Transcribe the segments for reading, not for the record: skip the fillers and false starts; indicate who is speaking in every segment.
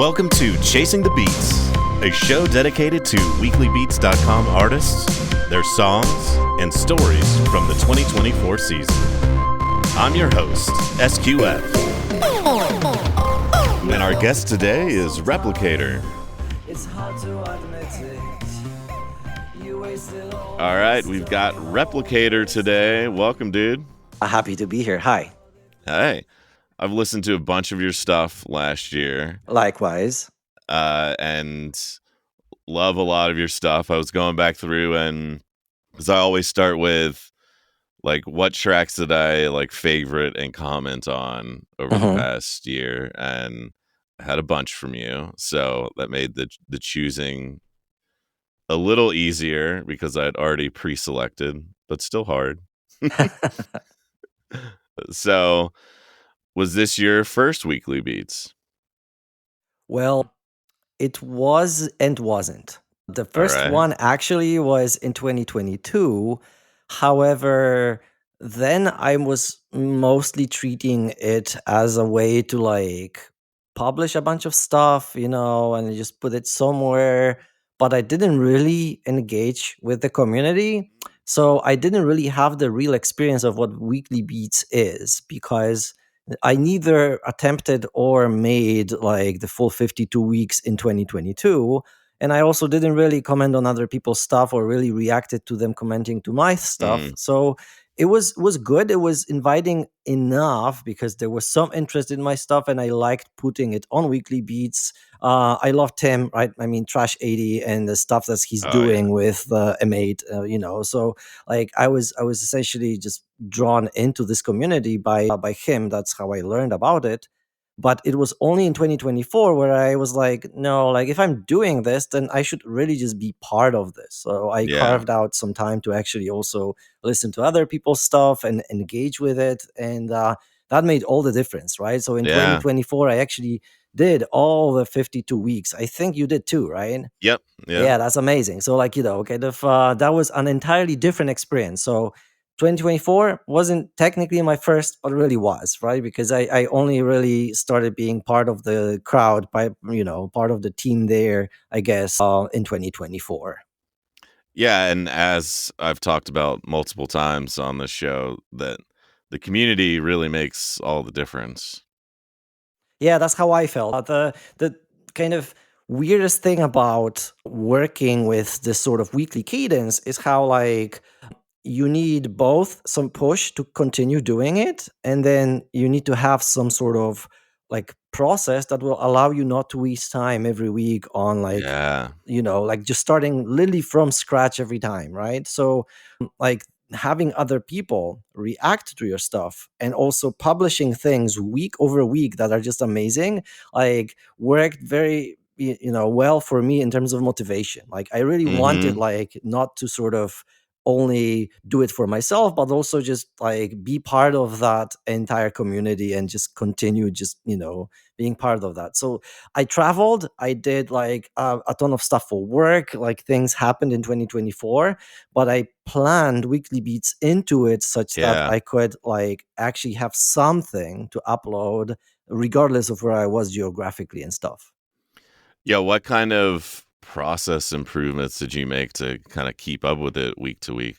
Speaker 1: Welcome to Chasing the Beats, a show dedicated to weeklybeats.com artists, their songs, and stories from the 2024 season. I'm your host, SQF. And our guest today is Rplktr.
Speaker 2: It's hard to admit it. You wasted all
Speaker 1: All right, we've got Rplktr today. Welcome, dude.
Speaker 2: Happy to be here. Hi.
Speaker 1: Hey, I've listened to a bunch of your stuff last year.
Speaker 2: Likewise.
Speaker 1: And love a lot of your stuff. I was going back through, and because I always start with like what tracks did I like favorite and comment on over the past year, and I had a bunch from you, so that made the choosing a little easier because I'd already pre-selected, but still hard. So, was this your first Weekly Beats?
Speaker 2: Well, it was and wasn't. The
Speaker 1: All
Speaker 2: first
Speaker 1: right.
Speaker 2: one actually was in 2022. However, then I was mostly treating it as a way to like publish a bunch of stuff, and just put it somewhere. But I didn't really engage with the community. So I didn't really have the real experience of what Weekly Beats is because I neither attempted or made like the full 52 weeks in 2022. And I also didn't really comment on other people's stuff or really reacted to them commenting to my stuff. So it was good. It was inviting enough because there was some interest in my stuff and I liked putting it on Weekly Beats. I love Tim, right? I mean, Trash 80 and the stuff that he's
Speaker 1: Oh, yeah.
Speaker 2: doing with M8, So like I was essentially just drawn into this community by him. That's how I learned about it. But it was only in 2024 where I was like, no, like if I'm doing this, then I should really just be part of this. So I
Speaker 1: Yeah.
Speaker 2: carved out some time to actually also listen to other people's stuff and engage with it. And that made all the difference, right? So in
Speaker 1: Yeah.
Speaker 2: 2024, I actually did all the 52 weeks. I think you did too, right?
Speaker 1: Yep.
Speaker 2: Yeah, that's amazing. So like, that was an entirely different experience. So 2024 wasn't technically my first, but really was, right? Because I only really started being part of the crowd by, part of the team there, I guess, in 2024.
Speaker 1: Yeah, and as I've talked about multiple times on this show, that the community really makes all the difference.
Speaker 2: Yeah, that's how I felt. The kind of weirdest thing about working with this sort of weekly cadence is how like you need both some push to continue doing it, and then you need to have some sort of like process that will allow you not to waste time every week on like
Speaker 1: Yeah.
Speaker 2: like just starting literally from scratch every time, right? So like having other people react to your stuff and also publishing things week over week that are just amazing like worked very well for me in terms of motivation. Like I really wanted like not to sort of only do it for myself but also just like be part of that entire community and just continue just being part of that. So I traveled, I did like a ton of stuff for work, like things happened in 2024, but I planned Weekly Beats into it such that
Speaker 1: Yeah.
Speaker 2: I could like actually have something to upload regardless of where I was geographically and stuff.
Speaker 1: Yeah. What kind of process improvements did you make to kind of keep up with it week to week?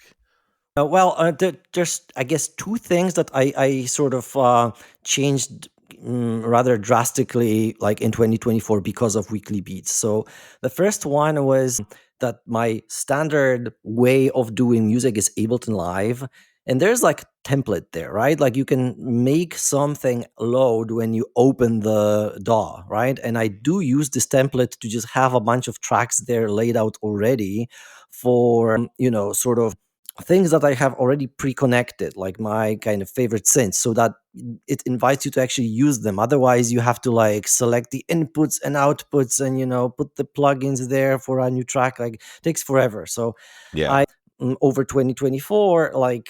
Speaker 2: There's, I guess, two things that I sort of changed rather drastically, like in 2024, because of Weekly Beats. So the first one was that my standard way of doing music is Ableton Live. And there's like template there, right? Like you can make something load when you open the DAW, right? And I do use this template to just have a bunch of tracks there laid out already for, sort of things that I have already pre-connected, like my kind of favorite synths, so that it invites you to actually use them. Otherwise, you have to like select the inputs and outputs and put the plugins there for a new track. Like it takes forever. So
Speaker 1: Yeah.
Speaker 2: I over 2024 like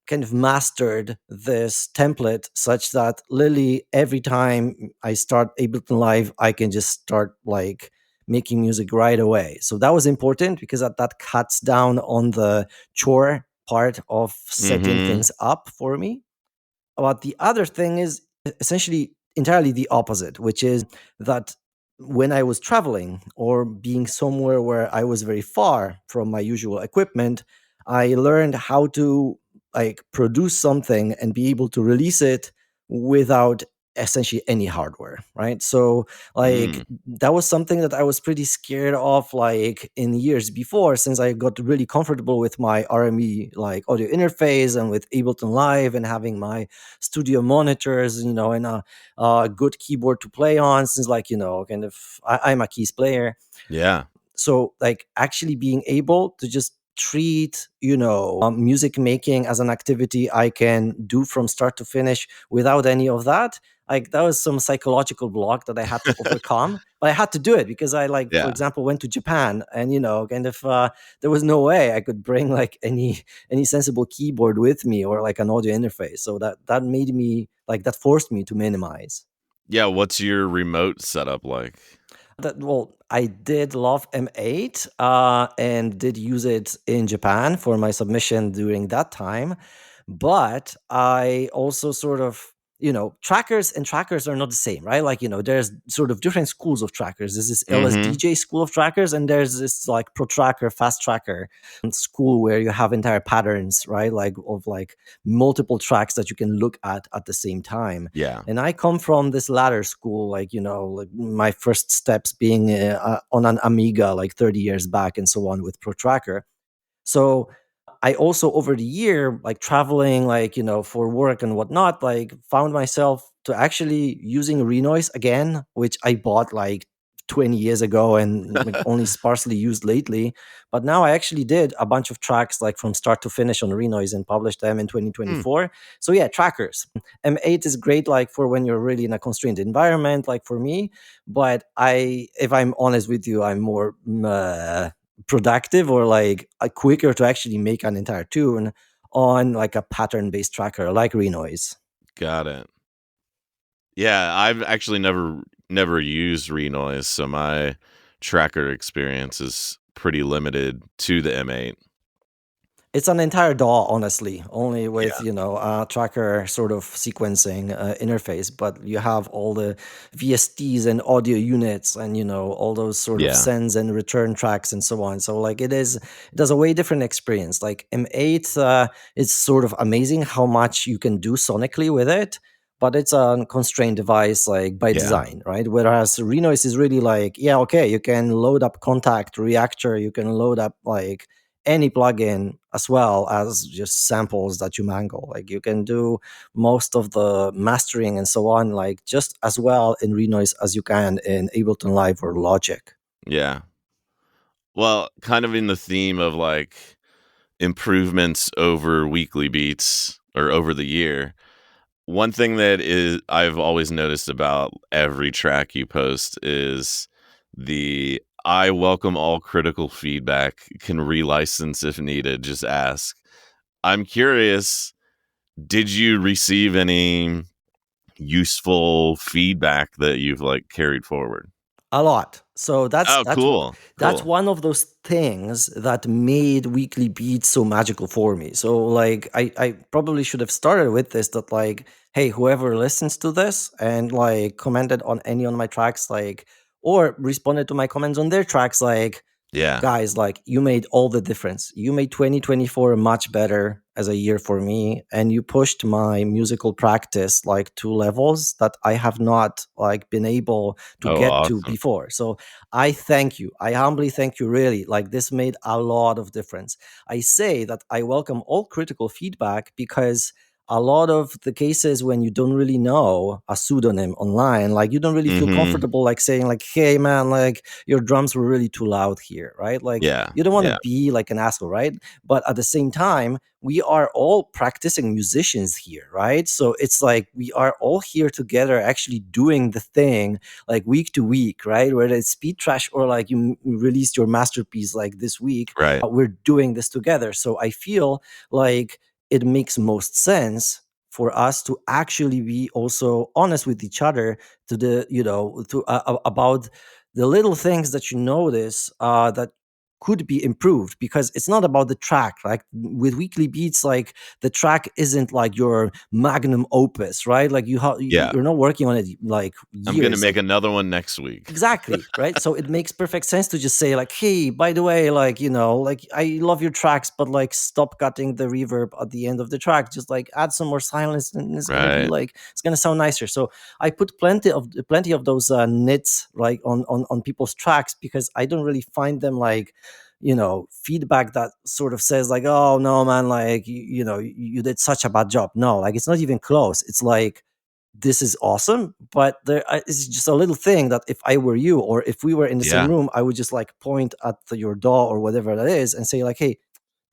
Speaker 2: kind of mastered this template such that literally every time I start Ableton Live, I can just start like making music right away. So that was important because that cuts down on the chore part of setting things up for me. But the other thing is essentially entirely the opposite, which is that when I was traveling or being somewhere where I was very far from my usual equipment, I learned how to like produce something and be able to release it without essentially any hardware, right? So like
Speaker 1: Mm.
Speaker 2: that was something that I was pretty scared of like in years before, since I got really comfortable with my RME like audio interface and with Ableton Live and having my studio monitors, and a good keyboard to play on, since like kind of I'm a keys player.
Speaker 1: Yeah.
Speaker 2: So like actually being able to just treat music making as an activity I can do from start to finish without any of that, like that was some psychological block that I had to overcome, but I had to do it because I, like, for
Speaker 1: Yeah.
Speaker 2: example, went to Japan, and kind of there was no way I could bring like any sensible keyboard with me or like an audio interface, so that made me like that forced me to minimize.
Speaker 1: Yeah, what's your remote setup like?
Speaker 2: Well, I did love M8 and did use it in Japan for my submission during that time. But I also sort of, trackers and trackers are not the same, right? Like, there's sort of different schools of trackers. There's this
Speaker 1: Mhm.
Speaker 2: LSDJ school of trackers, and there's this like pro tracker, fast tracker school where you have entire patterns, right? Like, of like multiple tracks that you can look at the same time.
Speaker 1: Yeah.
Speaker 2: And I come from this latter school, like, like my first steps being on an Amiga like 30 years back and so on with ProTracker. So I also over the year, like traveling, like, for work and whatnot, like found myself to actually using Renoise again, which I bought like 20 years ago and like only sparsely used lately. But now I actually did a bunch of tracks like from start to finish on Renoise and published them in
Speaker 1: Hmm,
Speaker 2: 2024. So yeah, trackers. M8 is great like for when you're really in a constrained environment, like for me. But if I'm honest with you, I'm more productive or like quicker to actually make an entire tune on like a pattern based tracker like Renoise.
Speaker 1: got it. Yeah, I've actually never used Renoise, so my tracker experience is pretty limited to the M8.
Speaker 2: It's an entire DAW, honestly, only with
Speaker 1: Yeah.
Speaker 2: a tracker sort of sequencing interface. But you have all the VSTs and audio units, and all those sort of
Speaker 1: Yeah.
Speaker 2: sends and return tracks and so on. So like it does a way different experience. Like M8, it's sort of amazing how much you can do sonically with it. But it's a constrained device, like by
Speaker 1: Yeah.
Speaker 2: design, right? Whereas Renoise is really like, yeah, okay, you can load up Contact, Reactor, you can load up like any plugin as well as just samples that you mangle. Like you can do most of the mastering and so on, like just as well in Renoise as you can in Ableton Live or Logic.
Speaker 1: Yeah. Well, kind of in the theme of like improvements over weekly beats or over the year. One thing that is I've always noticed about every track you post is the "I welcome all critical feedback, can relicense if needed, just ask." I'm curious, did you receive any useful feedback that you've, like, carried forward?
Speaker 2: A lot. So that's
Speaker 1: Oh,
Speaker 2: that's
Speaker 1: cool,
Speaker 2: that's
Speaker 1: cool.
Speaker 2: one of those things that made weekly beats so magical for me. So like I probably should have started with this, that like, hey, whoever listens to this and like commented on any on my tracks, like, or responded to my comments on their tracks, like,
Speaker 1: Yeah.
Speaker 2: guys, like you made all the difference. You made 2024 much better as a year for me, and you pushed my musical practice like to levels that I have not like been able to
Speaker 1: Oh,
Speaker 2: get to
Speaker 1: awesome.
Speaker 2: before. So I thank you. I humbly thank you, really. Like this made a lot of difference. I say that I welcome all critical feedback because a lot of the cases when you don't really know a pseudonym online, like you don't really feel
Speaker 1: Mhm.
Speaker 2: comfortable like saying like, hey man, like your drums were really too loud here, right? Like
Speaker 1: Yeah,
Speaker 2: you don't want to
Speaker 1: yeah,
Speaker 2: be like an asshole, right? But at the same time, we are all practicing musicians here, right? So it's like we are all here together actually doing the thing like week to week, right? Whether it's speed trash or like you released your masterpiece like this week,
Speaker 1: right.
Speaker 2: we're doing this together. So I feel like it makes most sense for us to actually be also honest with each other to the about the little things that you notice that could be improved, because it's not about the track. Like with weekly beats, like the track isn't like your magnum opus, right? Like
Speaker 1: Yeah.
Speaker 2: you're not working on it like
Speaker 1: I'm gonna
Speaker 2: years.
Speaker 1: make another one next week.
Speaker 2: Exactly, right? So it makes perfect sense to just say like, "Hey, by the way, like, like I love your tracks, but like stop cutting the reverb at the end of the track. Just like add some more silence and it's going to be
Speaker 1: Right.
Speaker 2: like it's going to sound nicer." So I put plenty of those nits like on people's tracks, because I don't really find them like feedback that sort of says like, "Oh no man, like you did such a bad job." No, like it's not even close. It's like, this is awesome, but there is just a little thing that if I were you, or if we were in the same
Speaker 1: Yeah.
Speaker 2: room, I would just like point at your DAW or whatever that is and say like, "Hey,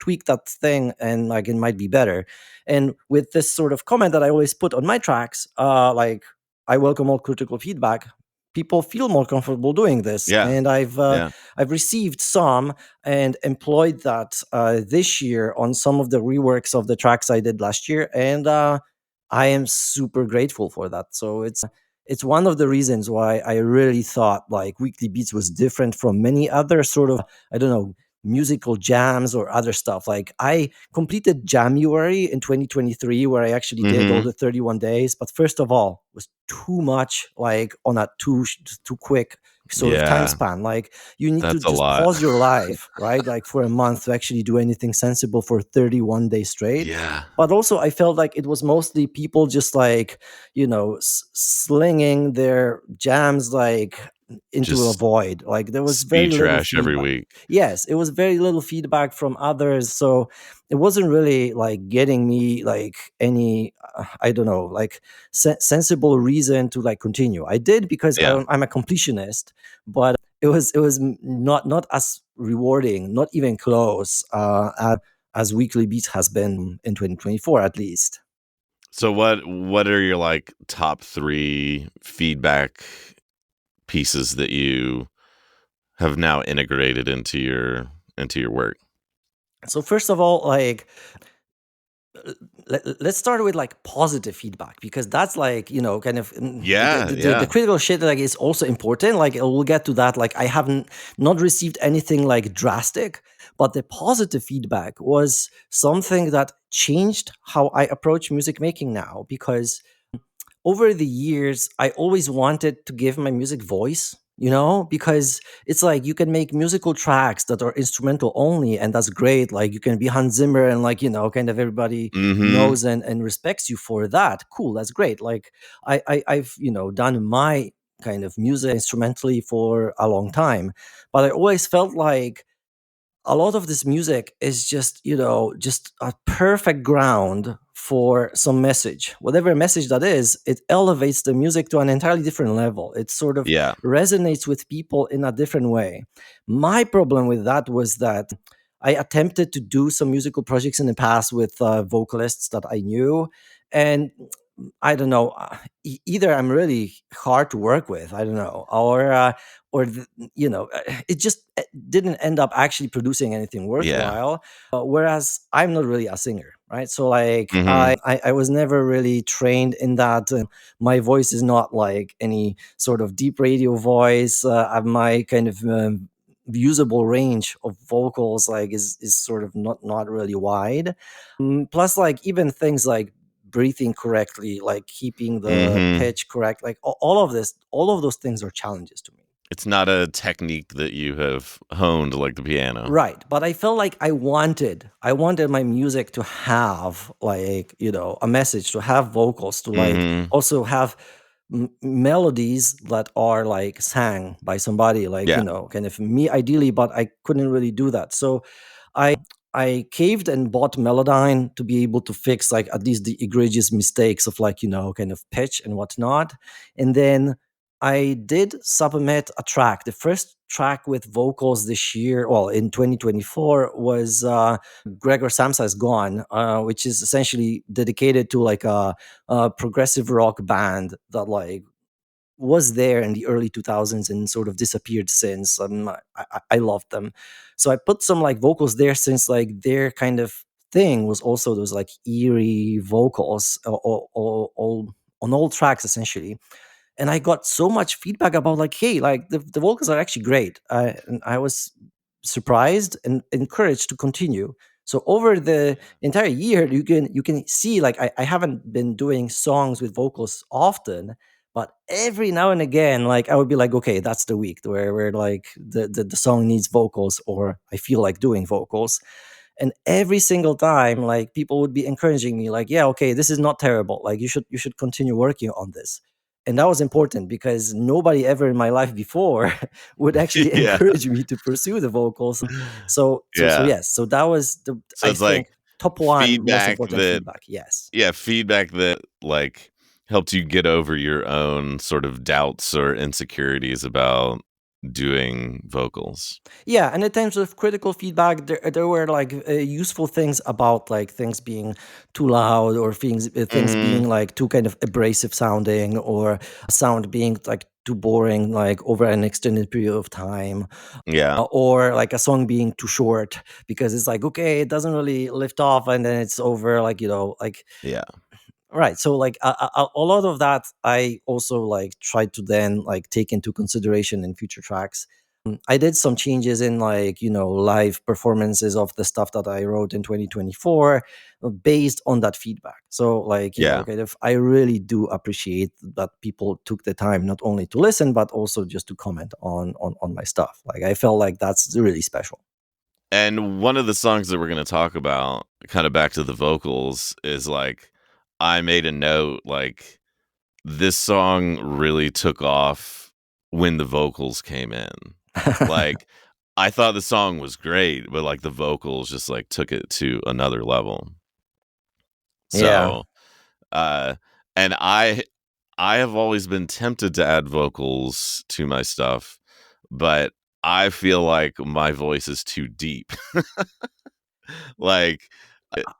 Speaker 2: tweak that thing and like it might be better." And with this sort of comment that I always put on my tracks, like, I welcome all critical feedback. People feel more comfortable doing this,
Speaker 1: Yeah.
Speaker 2: and
Speaker 1: Yeah.
Speaker 2: I've received some and employed that this year on some of the reworks of the tracks I did last year, and I am super grateful for that. So it's one of the reasons why I really thought like Weekly Beats was different from many other sort of, I don't know, musical jams or other stuff. Like I completed January in 2023, where I actually did all
Speaker 1: Mhm.
Speaker 2: the 31 days. But first of all, was too much, like on a too quick sort of time
Speaker 1: Yeah.
Speaker 2: span. Like you need to
Speaker 1: That's a
Speaker 2: just
Speaker 1: lot.
Speaker 2: pause your life, right? Like for a month to actually do anything sensible for 31 days straight.
Speaker 1: Yeah.
Speaker 2: But also I felt like it was mostly people just like, slinging their jams like into a
Speaker 1: Just
Speaker 2: void. Like there was very
Speaker 1: speed
Speaker 2: little
Speaker 1: trash every
Speaker 2: feedback.
Speaker 1: week.
Speaker 2: Yes, it was very little feedback from others. So it wasn't really like getting me like any, I don't know, like sensible reason to like continue. I did because
Speaker 1: Yeah.
Speaker 2: I'm a completionist, but it was not as rewarding, not even close, as Weekly Beats has been in 2024 at least.
Speaker 1: So what are your, like, top 3 feedback pieces that you have now integrated into your work?
Speaker 2: So first of all, like, let's start with like positive feedback, because that's like, kind of,
Speaker 1: Yeah,
Speaker 2: the
Speaker 1: yeah.
Speaker 2: critical shit like is also important. Like we'll get to that. Like I haven't not received anything like drastic, but the positive feedback was something that changed how I approach music making now, because over the years, I always wanted to give my music voice, because it's like you can make musical tracks that are instrumental only, and that's great. Like you can be Hans Zimmer, and like, kind of everybody
Speaker 1: Mhm.
Speaker 2: knows and respects you for that. Cool, that's great. Like I've, done my kind of music instrumentally for a long time, but I always felt like a lot of this music is just just a perfect ground for some message, whatever message that is. It elevates the music to an entirely different level. It sort of
Speaker 1: Yeah.
Speaker 2: resonates with people in a different way. My problem with that was that I attempted to do some musical projects in the past with vocalists that I knew, and I don't know, either I'm really hard to work with, I don't know, or it just didn't end up actually producing anything
Speaker 1: Yeah.
Speaker 2: worthwhile. Whereas I'm not really a singer, right? So like
Speaker 1: Mhm.
Speaker 2: I was never really trained in that. My voice is not like any sort of deep radio voice. My kind of usable range of vocals like is sort of not really wide. Plus, like even things like breathing correctly, like keeping the
Speaker 1: Mhm.
Speaker 2: pitch correct, like all of those things are challenges to me.
Speaker 1: It's not a technique that you have honed like the piano.
Speaker 2: Right, but I felt like I wanted my music to have like, a message, to have vocals, to like
Speaker 1: Mhm.
Speaker 2: also have melodies that are like sang by somebody, like,
Speaker 1: Yeah.
Speaker 2: kind of me ideally, but I couldn't really do that. So I caved and bought Melodyne to be able to fix like at least the egregious mistakes of like, kind of pitch and whatnot. And then I did submit a track. The first track with vocals this year, well, in 2024, was Gregor Samsa's Gone, which is essentially dedicated to like a progressive rock band that like was there in the early 2000s and sort of disappeared since. I loved them. So I put some like vocals there, since like their kind of thing was also those like eerie vocals all on all tracks essentially. And I got so much feedback about like, hey, like the vocals are actually great. And I was surprised and encouraged to continue. So over the entire year, you can see like I haven't been doing songs with vocals often, but every now and again, like I would be like, okay, that's the week where like the song needs vocals, or I feel like doing vocals. And every single time, like people would be encouraging me like, yeah, okay, this is not terrible, like you should continue working on this. And that was important because nobody ever in my life before would actually
Speaker 1: Yeah.
Speaker 2: encourage me to pursue the vocals. So
Speaker 1: Yeah.
Speaker 2: yes, so that was the,
Speaker 1: So
Speaker 2: I
Speaker 1: it's like
Speaker 2: think, top one most
Speaker 1: feedback
Speaker 2: important
Speaker 1: that
Speaker 2: feedback. Yes.
Speaker 1: yeah, feedback that like helped you get over your own sort of doubts or insecurities about doing vocals.
Speaker 2: Yeah, and in terms of critical feedback, there were like useful things about like things being too loud, or things
Speaker 1: Mhm.
Speaker 2: being like too kind of abrasive sounding, or a sound being like too boring like over an extended period of time,
Speaker 1: Yeah.
Speaker 2: or like a song being too short because it's like, okay, it doesn't really lift off and then it's over, like, like.
Speaker 1: Yeah.
Speaker 2: Right. So like a lot of that I also like tried to then like take into consideration in future tracks. I did some changes in like, live performances of the stuff that I wrote in 2024 based on that feedback. So like,
Speaker 1: Yeah.
Speaker 2: kind of I really do appreciate that people took the time not only to listen but also just to comment on my stuff. Like I felt like that's really special.
Speaker 1: And one of the songs that we're gonna talk about, kind of back to the vocals, is like I made a note, like, this song really took off when the vocals came in. Like, I thought the song was great, but, like, the vocals just, like, took it to another level.
Speaker 2: Yeah.
Speaker 1: So, uh, and I have always been tempted to add vocals to my stuff, but I feel like my voice is too deep. Like,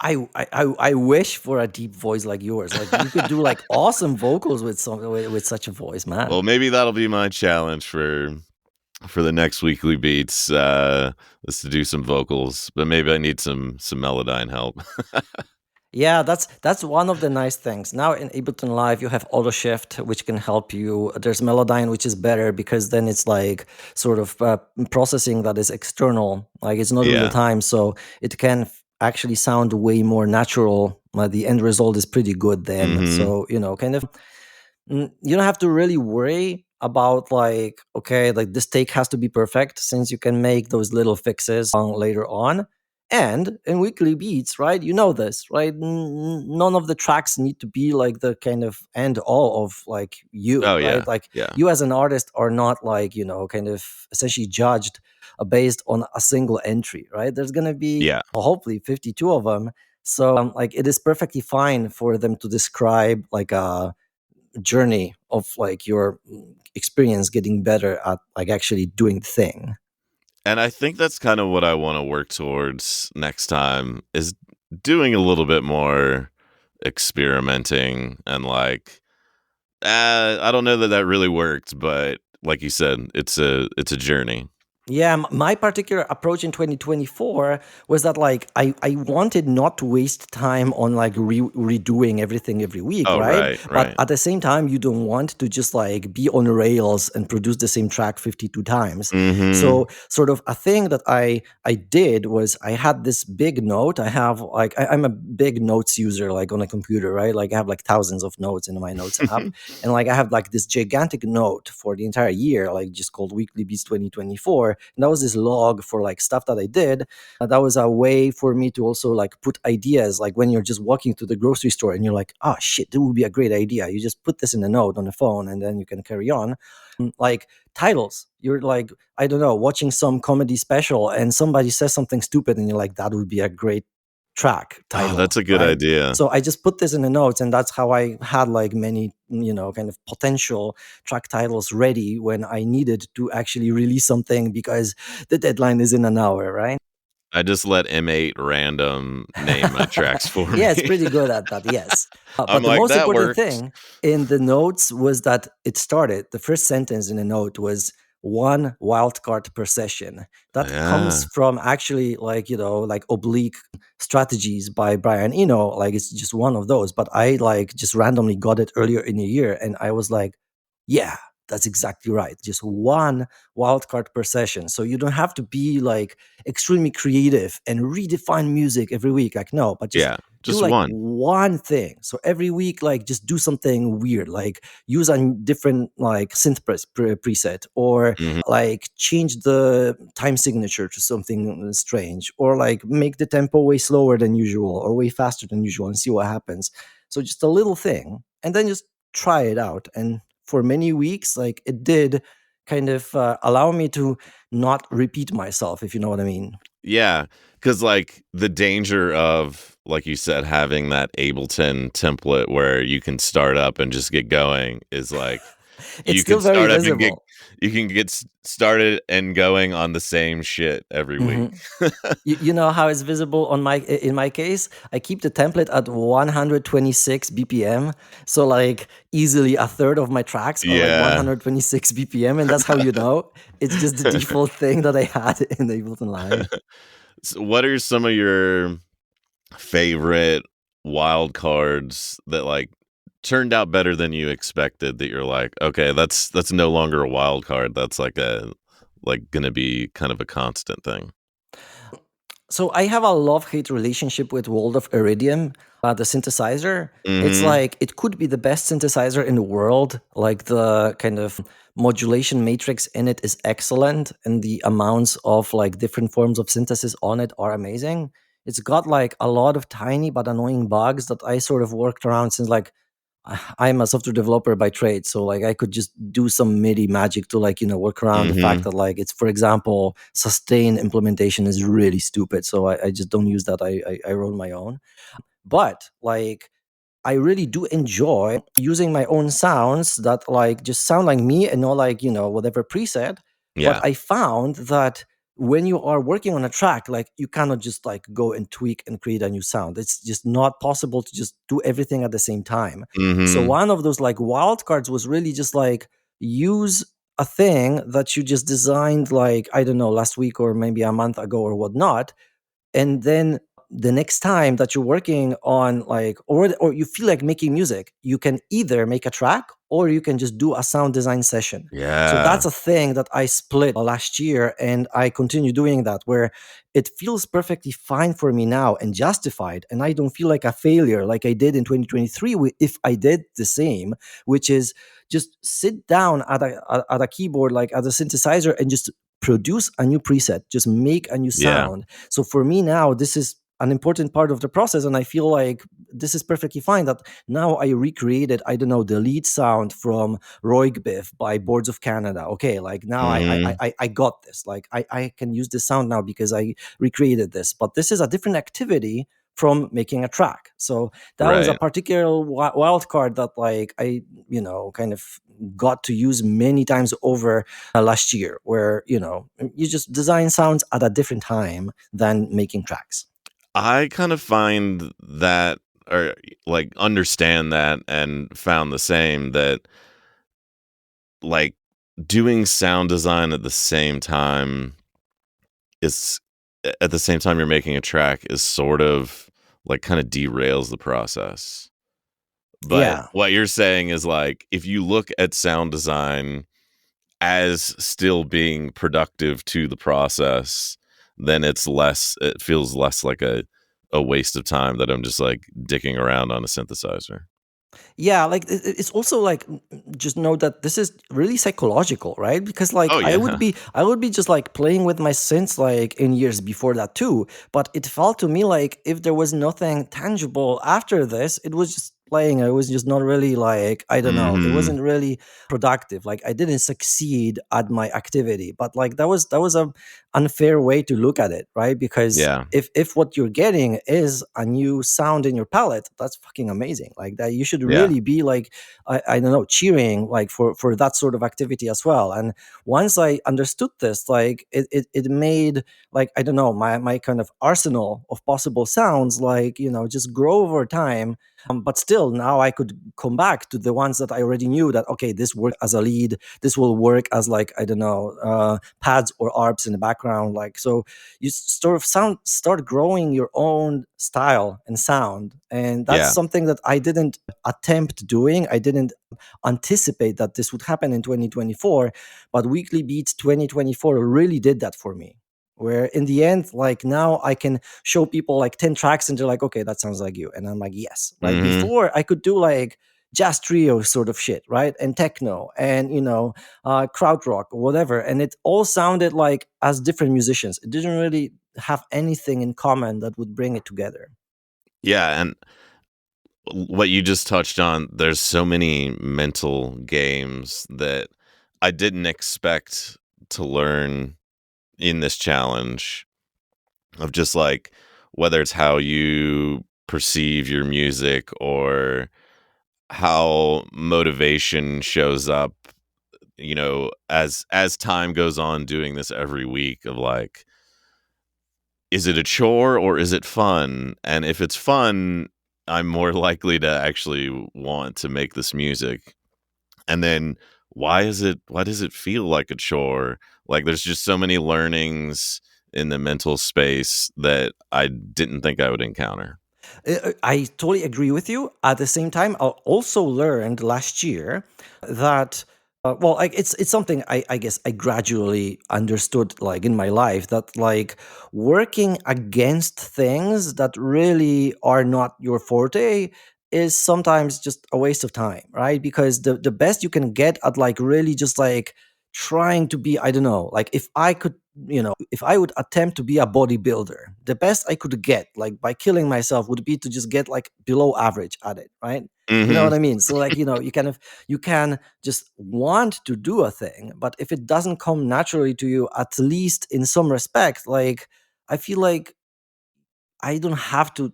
Speaker 2: I wish for a deep voice like yours. Like you could do like awesome vocals with such a voice, man.
Speaker 1: well, maybe that'll be my challenge for the next weekly beats, is to do some vocals, but maybe I need some Melodyne help.
Speaker 2: Yeah, that's one of the nice things. Now in Ableton Live, you have auto shift, which can help you. There's Melodyne, which is better because then it's like sort of processing that is external, like it's not real
Speaker 1: Yeah.
Speaker 2: time, so it can actually sound way more natural. The end result is pretty good then.
Speaker 1: Mhm.
Speaker 2: So kind of you don't have to really worry about like, okay, like this take has to be perfect, since you can make those little fixes on later on. And in weekly beats, right, this, right, none of the tracks need to be like the kind of end all of like you,
Speaker 1: Oh,
Speaker 2: right,
Speaker 1: yeah.
Speaker 2: like
Speaker 1: Yeah.
Speaker 2: you as an artist are not like kind of essentially judged based on a single entry, right? There's gonna be
Speaker 1: Yeah.
Speaker 2: hopefully 52 of them. So like it is perfectly fine for them to describe like a journey of like your experience getting better at like actually doing the thing.
Speaker 1: And I think that's kind of what I wanna work towards next time, is doing a little bit more experimenting and, like, I don't know that that really worked, but like you said, it's a journey.
Speaker 2: Yeah, my particular approach in 2024 was that like I wanted not to waste time on like redoing everything every week,
Speaker 1: Oh,
Speaker 2: right?
Speaker 1: right,
Speaker 2: But
Speaker 1: right.
Speaker 2: at the same time, you don't want to just like be on rails and produce the same track 52 times.
Speaker 1: Mhm.
Speaker 2: So sort of a thing that I did was I had this big note. I have like I'm a big notes user like on a computer, right? Like I have like thousands of notes in my notes app. And like I have like this gigantic note for the entire year, like just called Weekly Beats 2024. And that was this log for like stuff that I did. That was a way for me to also like put ideas, like when you're just walking to the grocery store and you're like, oh shit, that would be a great idea. You just put this in a note on the phone and then you can carry on. Like titles, you're like, I don't know, watching some comedy special and somebody says something stupid and you're like, that would be a great track
Speaker 1: Oh,
Speaker 2: title,
Speaker 1: that's a good
Speaker 2: right?
Speaker 1: idea.
Speaker 2: So I just put this in the notes, and that's how I had like many, kind of potential track titles ready when I needed to actually release something because the deadline is in an hour, right?
Speaker 1: I just let M8 random name my tracks for
Speaker 2: Yeah, it's
Speaker 1: me.
Speaker 2: pretty good at that, yes.
Speaker 1: I'm
Speaker 2: But the
Speaker 1: like,
Speaker 2: most
Speaker 1: "That
Speaker 2: important
Speaker 1: works."
Speaker 2: thing in the notes was that it started, the first sentence in the note was one wildcard per session. That comes
Speaker 1: Yeah.
Speaker 2: from actually like, like Oblique Strategies by Brian Eno. Like it's just one of those. But I like just randomly got it earlier in the year and I was like, yeah. That's exactly right. Just one wildcard per session. So you don't have to be like extremely creative and redefine music every week. Like, no, but just
Speaker 1: Yeah,
Speaker 2: do
Speaker 1: just
Speaker 2: like
Speaker 1: one.
Speaker 2: one thing. So every week, like just do something weird, like use a different like synth preset, or
Speaker 1: Mhm.
Speaker 2: like change the time signature to something strange, or like make the tempo way slower than usual or way faster than usual and see what happens. So just a little thing, and then just try it out. And for many weeks, like it did kind of allow me to not repeat myself, if you know what I mean.
Speaker 1: Yeah, because like the danger of, like you said, having that Ableton template where you can start up and just get going is like
Speaker 2: It's
Speaker 1: you
Speaker 2: still
Speaker 1: can
Speaker 2: very
Speaker 1: start up and
Speaker 2: visible.
Speaker 1: get started and going on the same shit every week.
Speaker 2: Mhm. You know how it's visible on my in my case? I keep the template at 126 BPM, so like easily a third of my tracks are like
Speaker 1: Yeah.
Speaker 2: 126 BPM, and that's how you know it's just the default thing that I had in Ableton Live.
Speaker 1: So what are some of your favorite wild cards that like turned out better than you expected that you're like, okay, that's no longer a wild card. That's like a like gonna be kind of a constant thing.
Speaker 2: So I have a love-hate relationship with World of Iridium, the synthesizer. It's
Speaker 1: Mhm.
Speaker 2: like it could be the best synthesizer in the world. Like the kind of modulation matrix in it is excellent, and the amounts of like different forms of synthesis on it are amazing. It's got like a lot of tiny but annoying bugs that I sort of worked around since like I'm a software developer by trade, so like I could just do some MIDI magic to like work around the fact
Speaker 1: Mhm.
Speaker 2: that like it's, for example, sustain implementation is really stupid. So I just don't use that. I wrote my own, but like I really do enjoy using my own sounds that like just sound like me and not like, whatever preset. But
Speaker 1: Yeah.
Speaker 2: I found that when you are working on a track, like you cannot just like go and tweak and create a new sound. It's just not possible to just do everything at the same time. So
Speaker 1: Mhm.
Speaker 2: one of those like wildcards was really just like use a thing that you just designed like, I don't know, last week or maybe a month ago or whatnot, and then the next time that you're working on like or you feel like making music, you can either make a track or you can just do a sound design session. So
Speaker 1: Yeah.
Speaker 2: that's a thing that I split last year, and I continue doing that, where it feels perfectly fine for me now and justified, and I don't feel like a failure like I did in 2023 if I did the same, which is just sit down at a keyboard, like at a synthesizer, and just produce a new preset, just make a new
Speaker 1: Yeah.
Speaker 2: sound. So for me now, this is an important part of the process, and I feel like this is perfectly fine. That now I recreated, I don't know, the lead sound from Roigbiff by Boards of Canada. Okay, like now
Speaker 1: Mhm.
Speaker 2: I got this. Like I can use this sound now because I recreated this. But this is a different activity from making a track. So that was a
Speaker 1: Right.
Speaker 2: particular wild card that like I kind of got to use many times over last year, where you just design sounds at a different time than making tracks.
Speaker 1: I kind of find that or like understand that and found the same that like doing sound design at the same time is at the same time you're making a track is sort of like kind of derails the process. But
Speaker 2: Yeah.
Speaker 1: what you're saying is like if you look at sound design as still being productive to the process, then it feels less like a waste of time that I'm just like dicking around on a synthesizer.
Speaker 2: Yeah, like it's also like just know that this is really psychological, right? Because like
Speaker 1: Oh yeah.
Speaker 2: I would be just like playing with my synths like in years before that too, but it felt to me like if there was nothing tangible after this, it was just playing. It was just not really like, I don't know, it
Speaker 1: Mhm.
Speaker 2: wasn't really productive. Like I didn't succeed at my activity, but like that was a unfair way to look at it, right? Because
Speaker 1: Yeah.
Speaker 2: if what you're getting is a new sound in your palette, that's fucking amazing. Like that, you should
Speaker 1: Yeah.
Speaker 2: really be like, I don't know, cheering like for that sort of activity as well. And once I understood this, like it made like, I don't know, my kind of arsenal of possible sounds like just grow over time. But still, now I could come back to the ones that I already knew that, okay, this work as a lead, this will work as like, I don't know, pads or arps in the background. Like, so you start growing your own style and sound. And that's
Speaker 1: Yeah.
Speaker 2: something that I didn't attempt doing. I didn't anticipate that this would happen in 2024, but Weekly Beats 2024 really did that for me, where in the end, like, now I can show people like 10 tracks and they're like, okay, that sounds like you, and I'm like, yes, right.
Speaker 1: Hmm.
Speaker 2: Before I could do like jazz trio sort of shit, right, and techno, and krautrock or whatever, and it all sounded like as different musicians. It didn't really have anything in common that would bring it together.
Speaker 1: Yeah, and what you just touched on, there's so many mental games that I didn't expect to learn in this challenge, of just like whether it's how you perceive your music or how motivation shows up, as time goes on doing this every week, of like, is it a chore or is it fun? And if it's fun, I'm more likely to actually want to make this music. And then why does it feel like a chore? Like, there's just so many learnings in the mental space that I didn't think I would encounter.
Speaker 2: I totally agree with you. At the same time, I also learned last year that, well, like, it's something I guess I gradually understood, like, in my life, that like working against things that really are not your forte is sometimes just a waste of time, right? Because the best you can get at like really just like trying to be, I don't know, like if I could, if I would attempt to be a bodybuilder, the best I could get, like by killing myself, would be to just get like below average at it, right? You know
Speaker 1: Mhm.
Speaker 2: what I mean? So like, you can just want to do a thing, but if it doesn't come naturally to you, at least in some respect, like, I feel like I don't have to,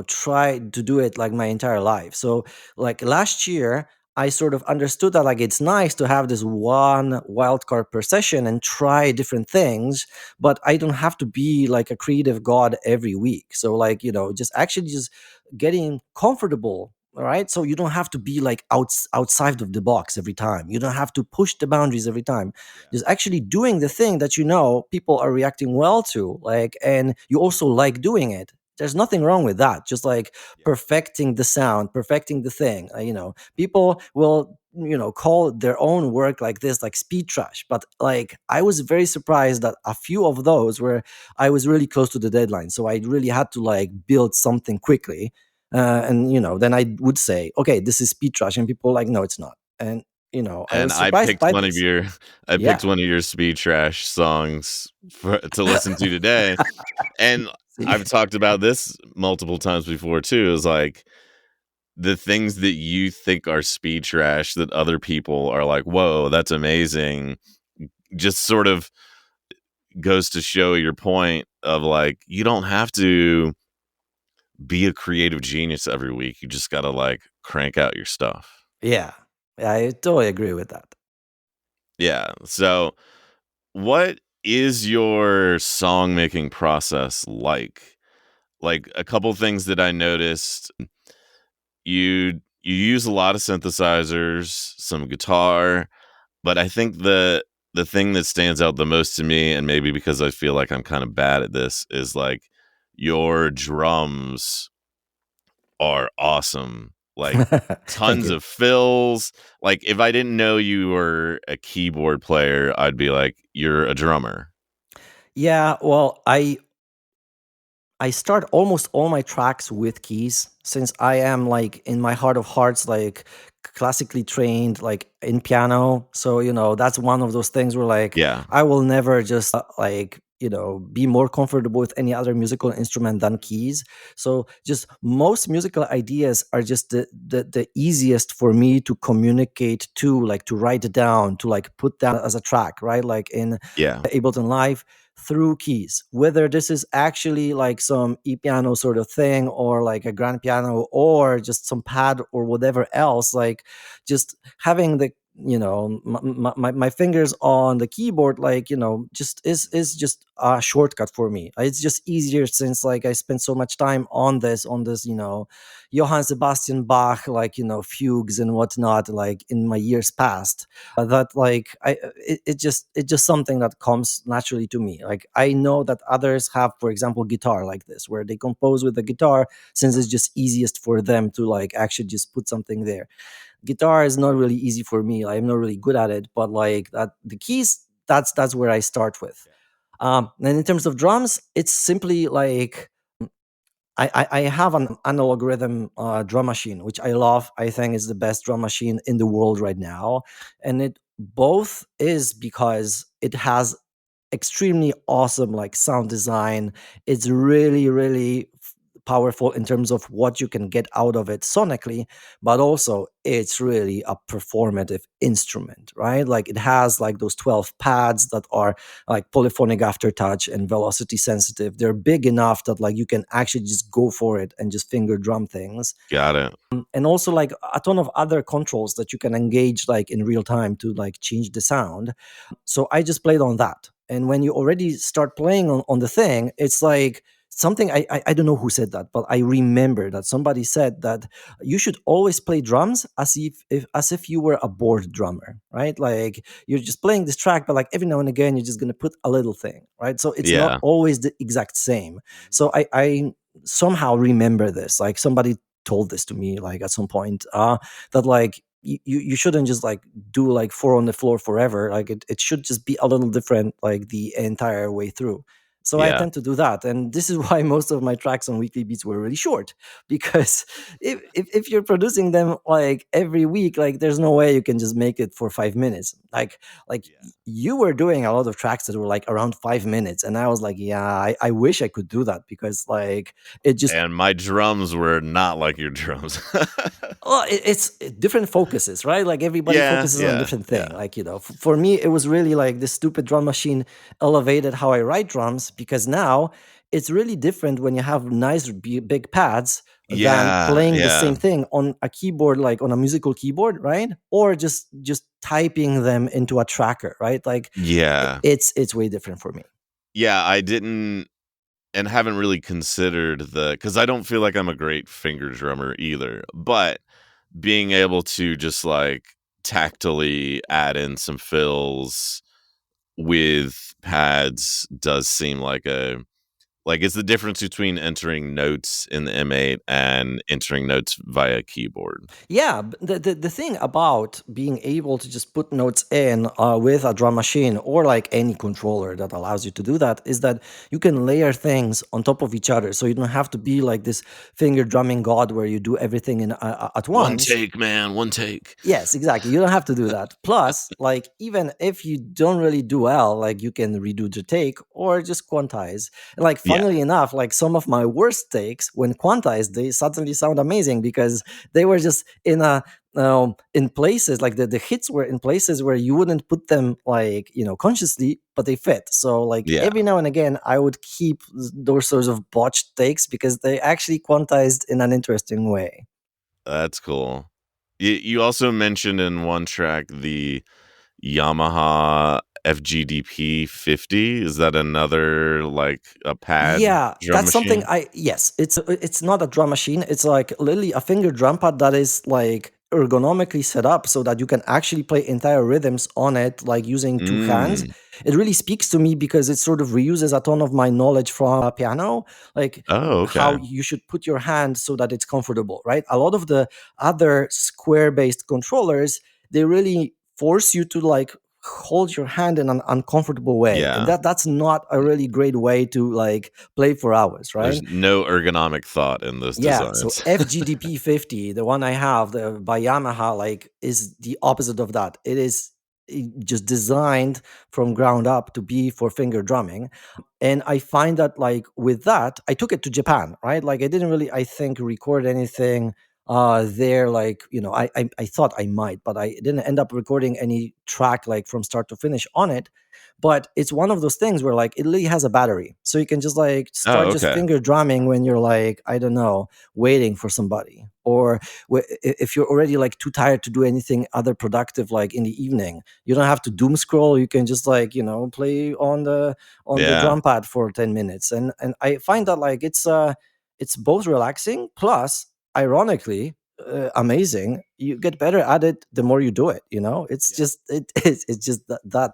Speaker 2: try to do it like my entire life. So, like last year, I sort of understood that like it's nice to have this one wild card per session and try different things, but I don't have to be like a creative god every week. So, like, just actually just getting comfortable. All right. So you don't have to be like outside of the box every time. You don't have to push the boundaries every time.
Speaker 1: Yeah,
Speaker 2: Just actually doing the thing that people are reacting well to, like, and you also like doing it. There's nothing wrong with that. Just like
Speaker 1: yeah.
Speaker 2: perfecting the sound, perfecting the thing. People will, call their own work like this, like speed trash. But like, I was very surprised that a few of those where I was really close to the deadline. So I really had to like build something quickly. And, then I would say, okay, this is speed trash. And people are like, no, it's not. And, I
Speaker 1: And
Speaker 2: was surprised by this.
Speaker 1: I
Speaker 2: Yeah.
Speaker 1: picked one of your speed trash songs to listen to today, and
Speaker 2: See?
Speaker 1: I've talked about this multiple times before too, is like, the things that you think are speed trash that other people are like, "Whoa, that's amazing," just sort of goes to show your point of like, you don't have to be a creative genius every week. You just gotta like crank out your stuff.
Speaker 2: Yeah. Yeah, I totally agree with that.
Speaker 1: Yeah. So, what is your song making process like? Like, a couple things that I noticed, you use a lot of synthesizers, some guitar, but I think the thing that stands out the most to me, and maybe because I feel like I'm kind of bad at this, is like your drums are awesome. Like,
Speaker 2: Thank
Speaker 1: tons
Speaker 2: you.
Speaker 1: of fills. Like, if I didn't know you were a keyboard player, I'd be like, you're a drummer.
Speaker 2: Yeah, well, I start almost all my tracks with keys, since I am like in my heart of hearts like classically trained like in piano. So, that's one of those things where like
Speaker 1: Yeah.
Speaker 2: I will never just like, be more comfortable with any other musical instrument than keys. So, just most musical ideas are just the easiest for me to communicate to, like to write it down, to like put down as a track, right? Like in
Speaker 1: Yeah.
Speaker 2: Ableton Live, through keys, whether this is actually like some e piano sort of thing, or like a grand piano, or just some pad or whatever else. Like, just having my fingers on the keyboard, like, just is just a shortcut for me. It's just easier, since like I spent so much time on this Johann Sebastian Bach, like, fugues and whatnot, like in my years past, that like it just something that comes naturally to me. Like, I know that others have, for example, guitar like this, where they compose with the guitar, since it's just easiest for them to like actually just put something there. Guitar is not really easy for me. I'm not really good at it, but like that, the keys, that's where I start with. And in terms of drums, it's simply like I have an analog rhythm drum machine, which I love. I think is the best drum machine in the world right now. And it both is because it has extremely awesome like sound design. It's really, really powerful in terms of what you can get out of it sonically, but also it's really a performative instrument, right? Like, it has like those 12 pads that are like polyphonic aftertouch and velocity sensitive. They're big enough that like you can actually just go for it and just finger drum things.
Speaker 1: Got it.
Speaker 2: And also like a ton of other controls that you can engage like in real time to like change the sound. So I just played on that. And when you already start playing on the thing, it's like something, I don't know who said that, but I remember that somebody said that you should always play drums as if you were a board drummer, right? Like, you're just playing this track, but like every now and again you're just gonna put a little thing, right? So it's not
Speaker 1: Yeah.
Speaker 2: always the exact same. So I somehow remember this. Like, somebody told this to me like at some point, that like you shouldn't just like do like four on the floor forever. Like, it should just be a little different like the entire way through. So I
Speaker 1: Yeah.
Speaker 2: tend to do that, and this is why most of my tracks on Weekly Beats were really short, because if you're producing them like every week, like there's no way you can just make it for 5 minutes. Like you were doing a lot of tracks that were like around 5 minutes, and I was like, yeah, I wish I could do that, because like it just,
Speaker 1: And my drums were not like your drums.
Speaker 2: well, it's different focuses, right? Like, everybody
Speaker 1: Yeah,
Speaker 2: focuses on a
Speaker 1: yeah,
Speaker 2: different thing.
Speaker 1: yeah.
Speaker 2: Like, for me, it was really like this stupid drum machine elevated how I write drums, because now it's really different when you have nice big pads than
Speaker 1: Yeah,
Speaker 2: playing the
Speaker 1: yeah,
Speaker 2: same thing on a keyboard, like on a musical keyboard, right? Or just typing them into a tracker, right? Like,
Speaker 1: yeah.
Speaker 2: it's way different for me.
Speaker 1: Yeah, I didn't and haven't really considered because I don't feel like I'm a great finger drummer either, but being able to just, like, tactily add in some fills with pads does seem like, it's the difference between entering notes in the M8 and entering notes via keyboard.
Speaker 2: Yeah, the thing about being able to just put notes in with a drum machine, or like any controller that allows you to do that, is that you can layer things on top of each other. So you don't have to be like this finger drumming god where you do everything at
Speaker 1: One
Speaker 2: once.
Speaker 1: take, man, one take.
Speaker 2: Yes, exactly. You don't have to do that. Plus, like, even if you don't really do well, like, you can redo the take or just quantize. And like,
Speaker 1: Yeah,
Speaker 2: funnily enough, like, some of my worst takes, when quantized, they suddenly sound amazing, because they were just in places, like the hits were in places where you wouldn't put them, like, consciously, but they fit. So like
Speaker 1: yeah,
Speaker 2: every now and again I would keep those sorts of botched takes, because they actually quantized in an interesting way.
Speaker 1: that's cool. You also mentioned in one track the Yamaha FGDP 50. Is that another, like, a pad
Speaker 2: Yeah,
Speaker 1: drum
Speaker 2: that's something.
Speaker 1: machine?
Speaker 2: Yes, it's not a drum machine. It's like literally a finger drum pad that is like ergonomically set up so that you can actually play entire rhythms on it, like using two hands.
Speaker 1: Mm.
Speaker 2: It really speaks to me, because it sort of reuses a ton of my knowledge from piano, like
Speaker 1: Oh,
Speaker 2: how
Speaker 1: okay.
Speaker 2: you should put your hand so that it's comfortable, right? A lot of the other square-based controllers, they really force you to like hold your hand in an uncomfortable way, and
Speaker 1: Yeah.
Speaker 2: that's not a really great way to like play for hours,
Speaker 1: There's
Speaker 2: right?
Speaker 1: no ergonomic thought in those
Speaker 2: Yeah, so
Speaker 1: designs.
Speaker 2: FGDP 50, the one I have, the by Yamaha, like, is the opposite of that. It is just designed from ground up to be for finger drumming. And I find that like with that, I took it to Japan, right? Like, I didn't really, I think, record anything there, like, I thought I might, but I didn't end up recording any track like from start to finish on it. But it's one of those things where like it really has a battery, so you can just like start
Speaker 1: Oh,
Speaker 2: just
Speaker 1: okay.
Speaker 2: finger drumming when you're like, I don't know, waiting for somebody, or if you're already like too tired to do anything other productive, like in the evening, you don't have to doom scroll. You can just like, play on the
Speaker 1: Yeah.
Speaker 2: drum pad for 10 minutes. And I find that like it's both relaxing plus, ironically, amazing. You get better at it the more you do it. It's
Speaker 1: Yeah.
Speaker 2: just it's just that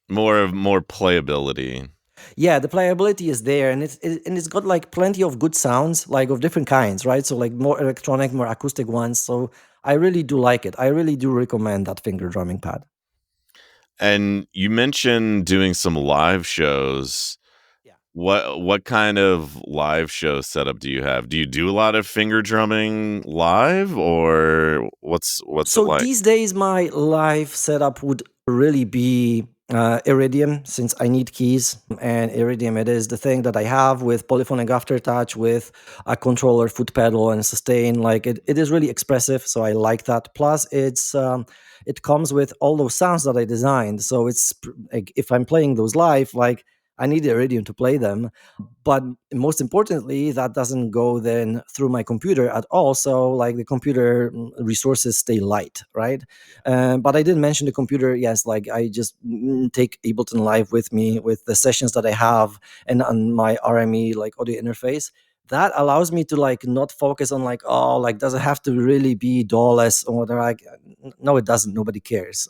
Speaker 1: More playability.
Speaker 2: yeah, the playability is there, and it's got like plenty of good sounds, like of different kinds, right? So like more electronic, more acoustic ones. So I really do like it. I really do recommend that finger drumming pad.
Speaker 1: And you mentioned doing some live shows.
Speaker 2: Yeah.
Speaker 1: What kind of live show setup do you have? Do you do a lot of finger drumming live, or what's it
Speaker 2: So
Speaker 1: like?
Speaker 2: these days, my live setup would really be Iridium, since I need keys, and Iridium, it is the thing that I have with polyphonic aftertouch, with a controller, foot pedal, and sustain. Like it is really expressive, so I like that. Plus, it comes with all those sounds that I designed, so like if I'm playing those live, like I need Iridium to play them. But most importantly, that doesn't go then through my computer at all, so like the computer resources stay light, right?
Speaker 1: Yeah.
Speaker 2: But I didn't mention the computer. Yes, like I just take Ableton Live with me with the sessions that I have, and on my RME like audio interface. That allows me to like not focus on like, oh, like does it have to really be DAWless or whatever. Like, no, it doesn't. Nobody cares.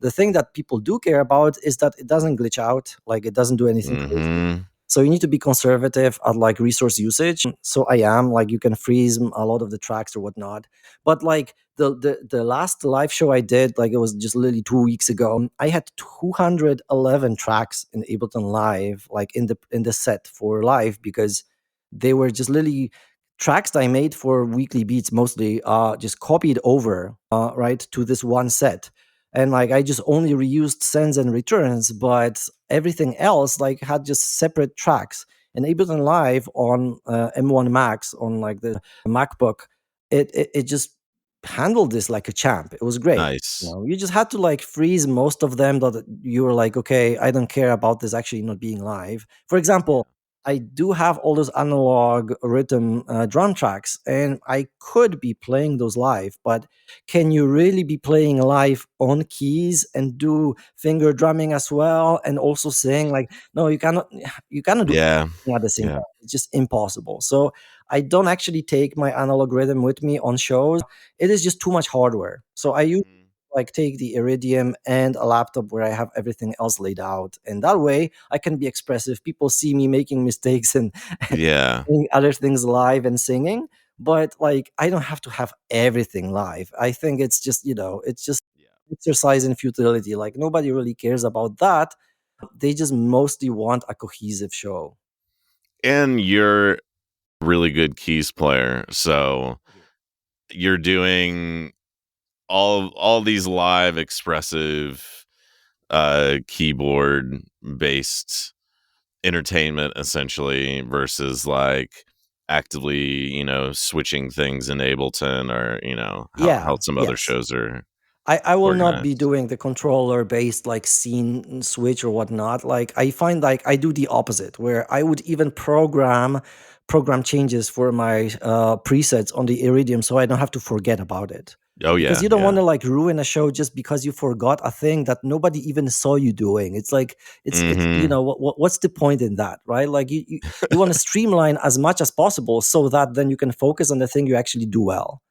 Speaker 2: The thing that people do care about is that it doesn't glitch out, like it doesn't do anything crazy.
Speaker 1: Mhm.
Speaker 2: So you need to be conservative at like resource usage. So I am like, you can freeze a lot of the tracks or whatnot. But like the last live show I did, like it was just literally 2 weeks ago. I had 211 tracks in Ableton Live, like in the set for live, because they were just literally tracks that I made for weekly beats, mostly just copied over right to this one set. And like I just only reused sends and returns, but everything else like had just separate tracks. And Ableton Live on M1 Max on like the MacBook, it just handled this like a champ. It was great.
Speaker 1: Nice.
Speaker 2: You just had to like freeze most of them that you were like, okay, I don't care about this actually not being live. For
Speaker 1: Yeah.
Speaker 2: example, I do have all those analog rhythm drum tracks, and I could be playing those live, but can you really be playing live on keys and do finger drumming as well and also sing? Like, no, you cannot do
Speaker 1: Yeah.
Speaker 2: everything at the same
Speaker 1: Yeah.
Speaker 2: time. It's just impossible. So I don't actually take my analog rhythm with me on shows. It is just too much hardware. So I use
Speaker 1: Mhm.
Speaker 2: like take the Iridium and a laptop where I have everything else laid out. And that way I can be expressive. People see me making mistakes and
Speaker 1: Yeah.
Speaker 2: doing other things live and singing, but like I don't have to have everything live. I think it's just
Speaker 1: Yeah.
Speaker 2: exercise in futility. Like nobody really cares about that. They just mostly want a cohesive show.
Speaker 1: And you're a really good keys player, so you're doing all these live expressive keyboard based entertainment essentially versus like actively, switching things in Ableton, or,
Speaker 2: Yeah,
Speaker 1: how some other
Speaker 2: yes.
Speaker 1: shows are
Speaker 2: I will not be
Speaker 1: organized.
Speaker 2: doing the controller based like scene switch or whatnot. Like I find like I do the opposite, where I would even program changes for my presets on the Iridium, so I don't have to forget about it.
Speaker 1: Oh
Speaker 2: Because
Speaker 1: yeah,
Speaker 2: you don't want
Speaker 1: yeah.
Speaker 2: to like ruin a show just because you forgot a thing that nobody even saw you doing. It's like it's
Speaker 1: Mhm.
Speaker 2: what's the point in that, right? Like you want to streamline as much as possible so that then you can focus on the thing you actually do well.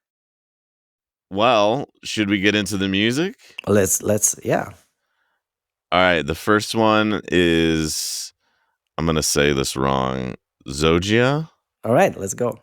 Speaker 1: Well, should we get into the music?
Speaker 2: Let's yeah.
Speaker 1: All right, the first one is, I'm going to say this wrong. Zogia?
Speaker 2: All right, let's go.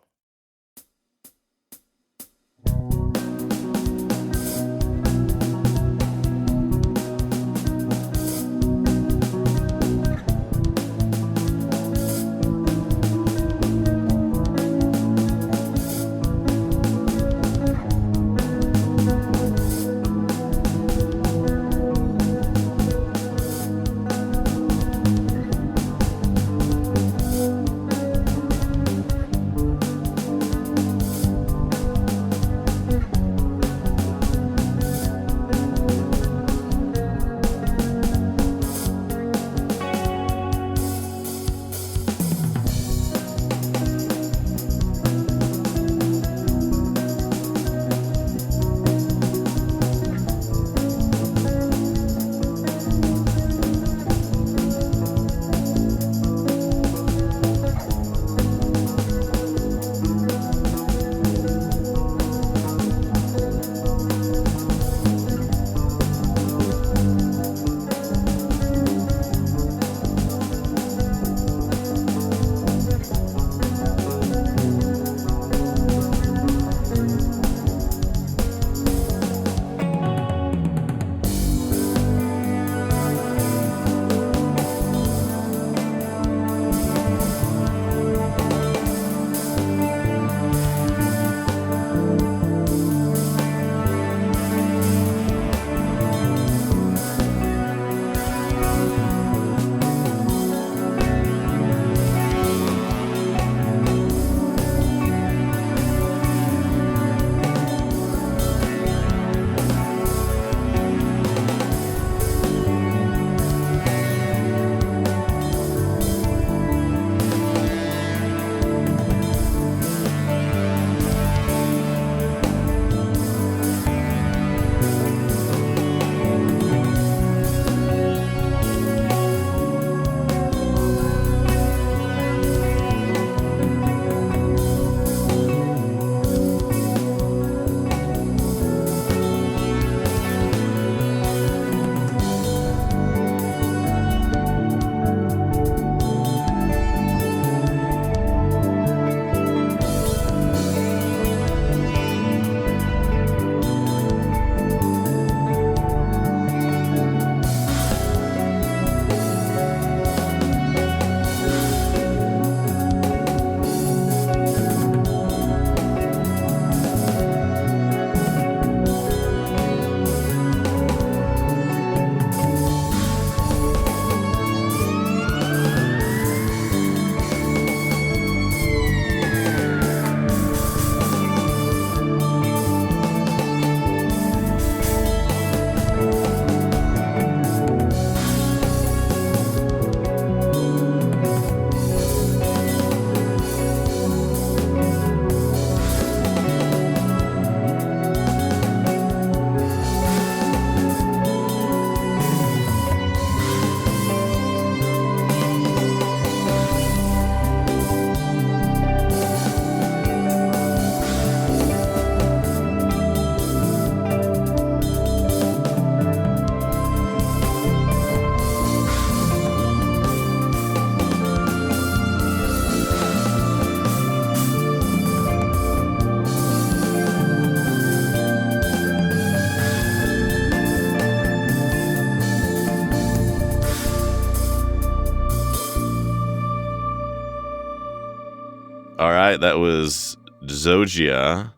Speaker 1: All right, that was Zogia.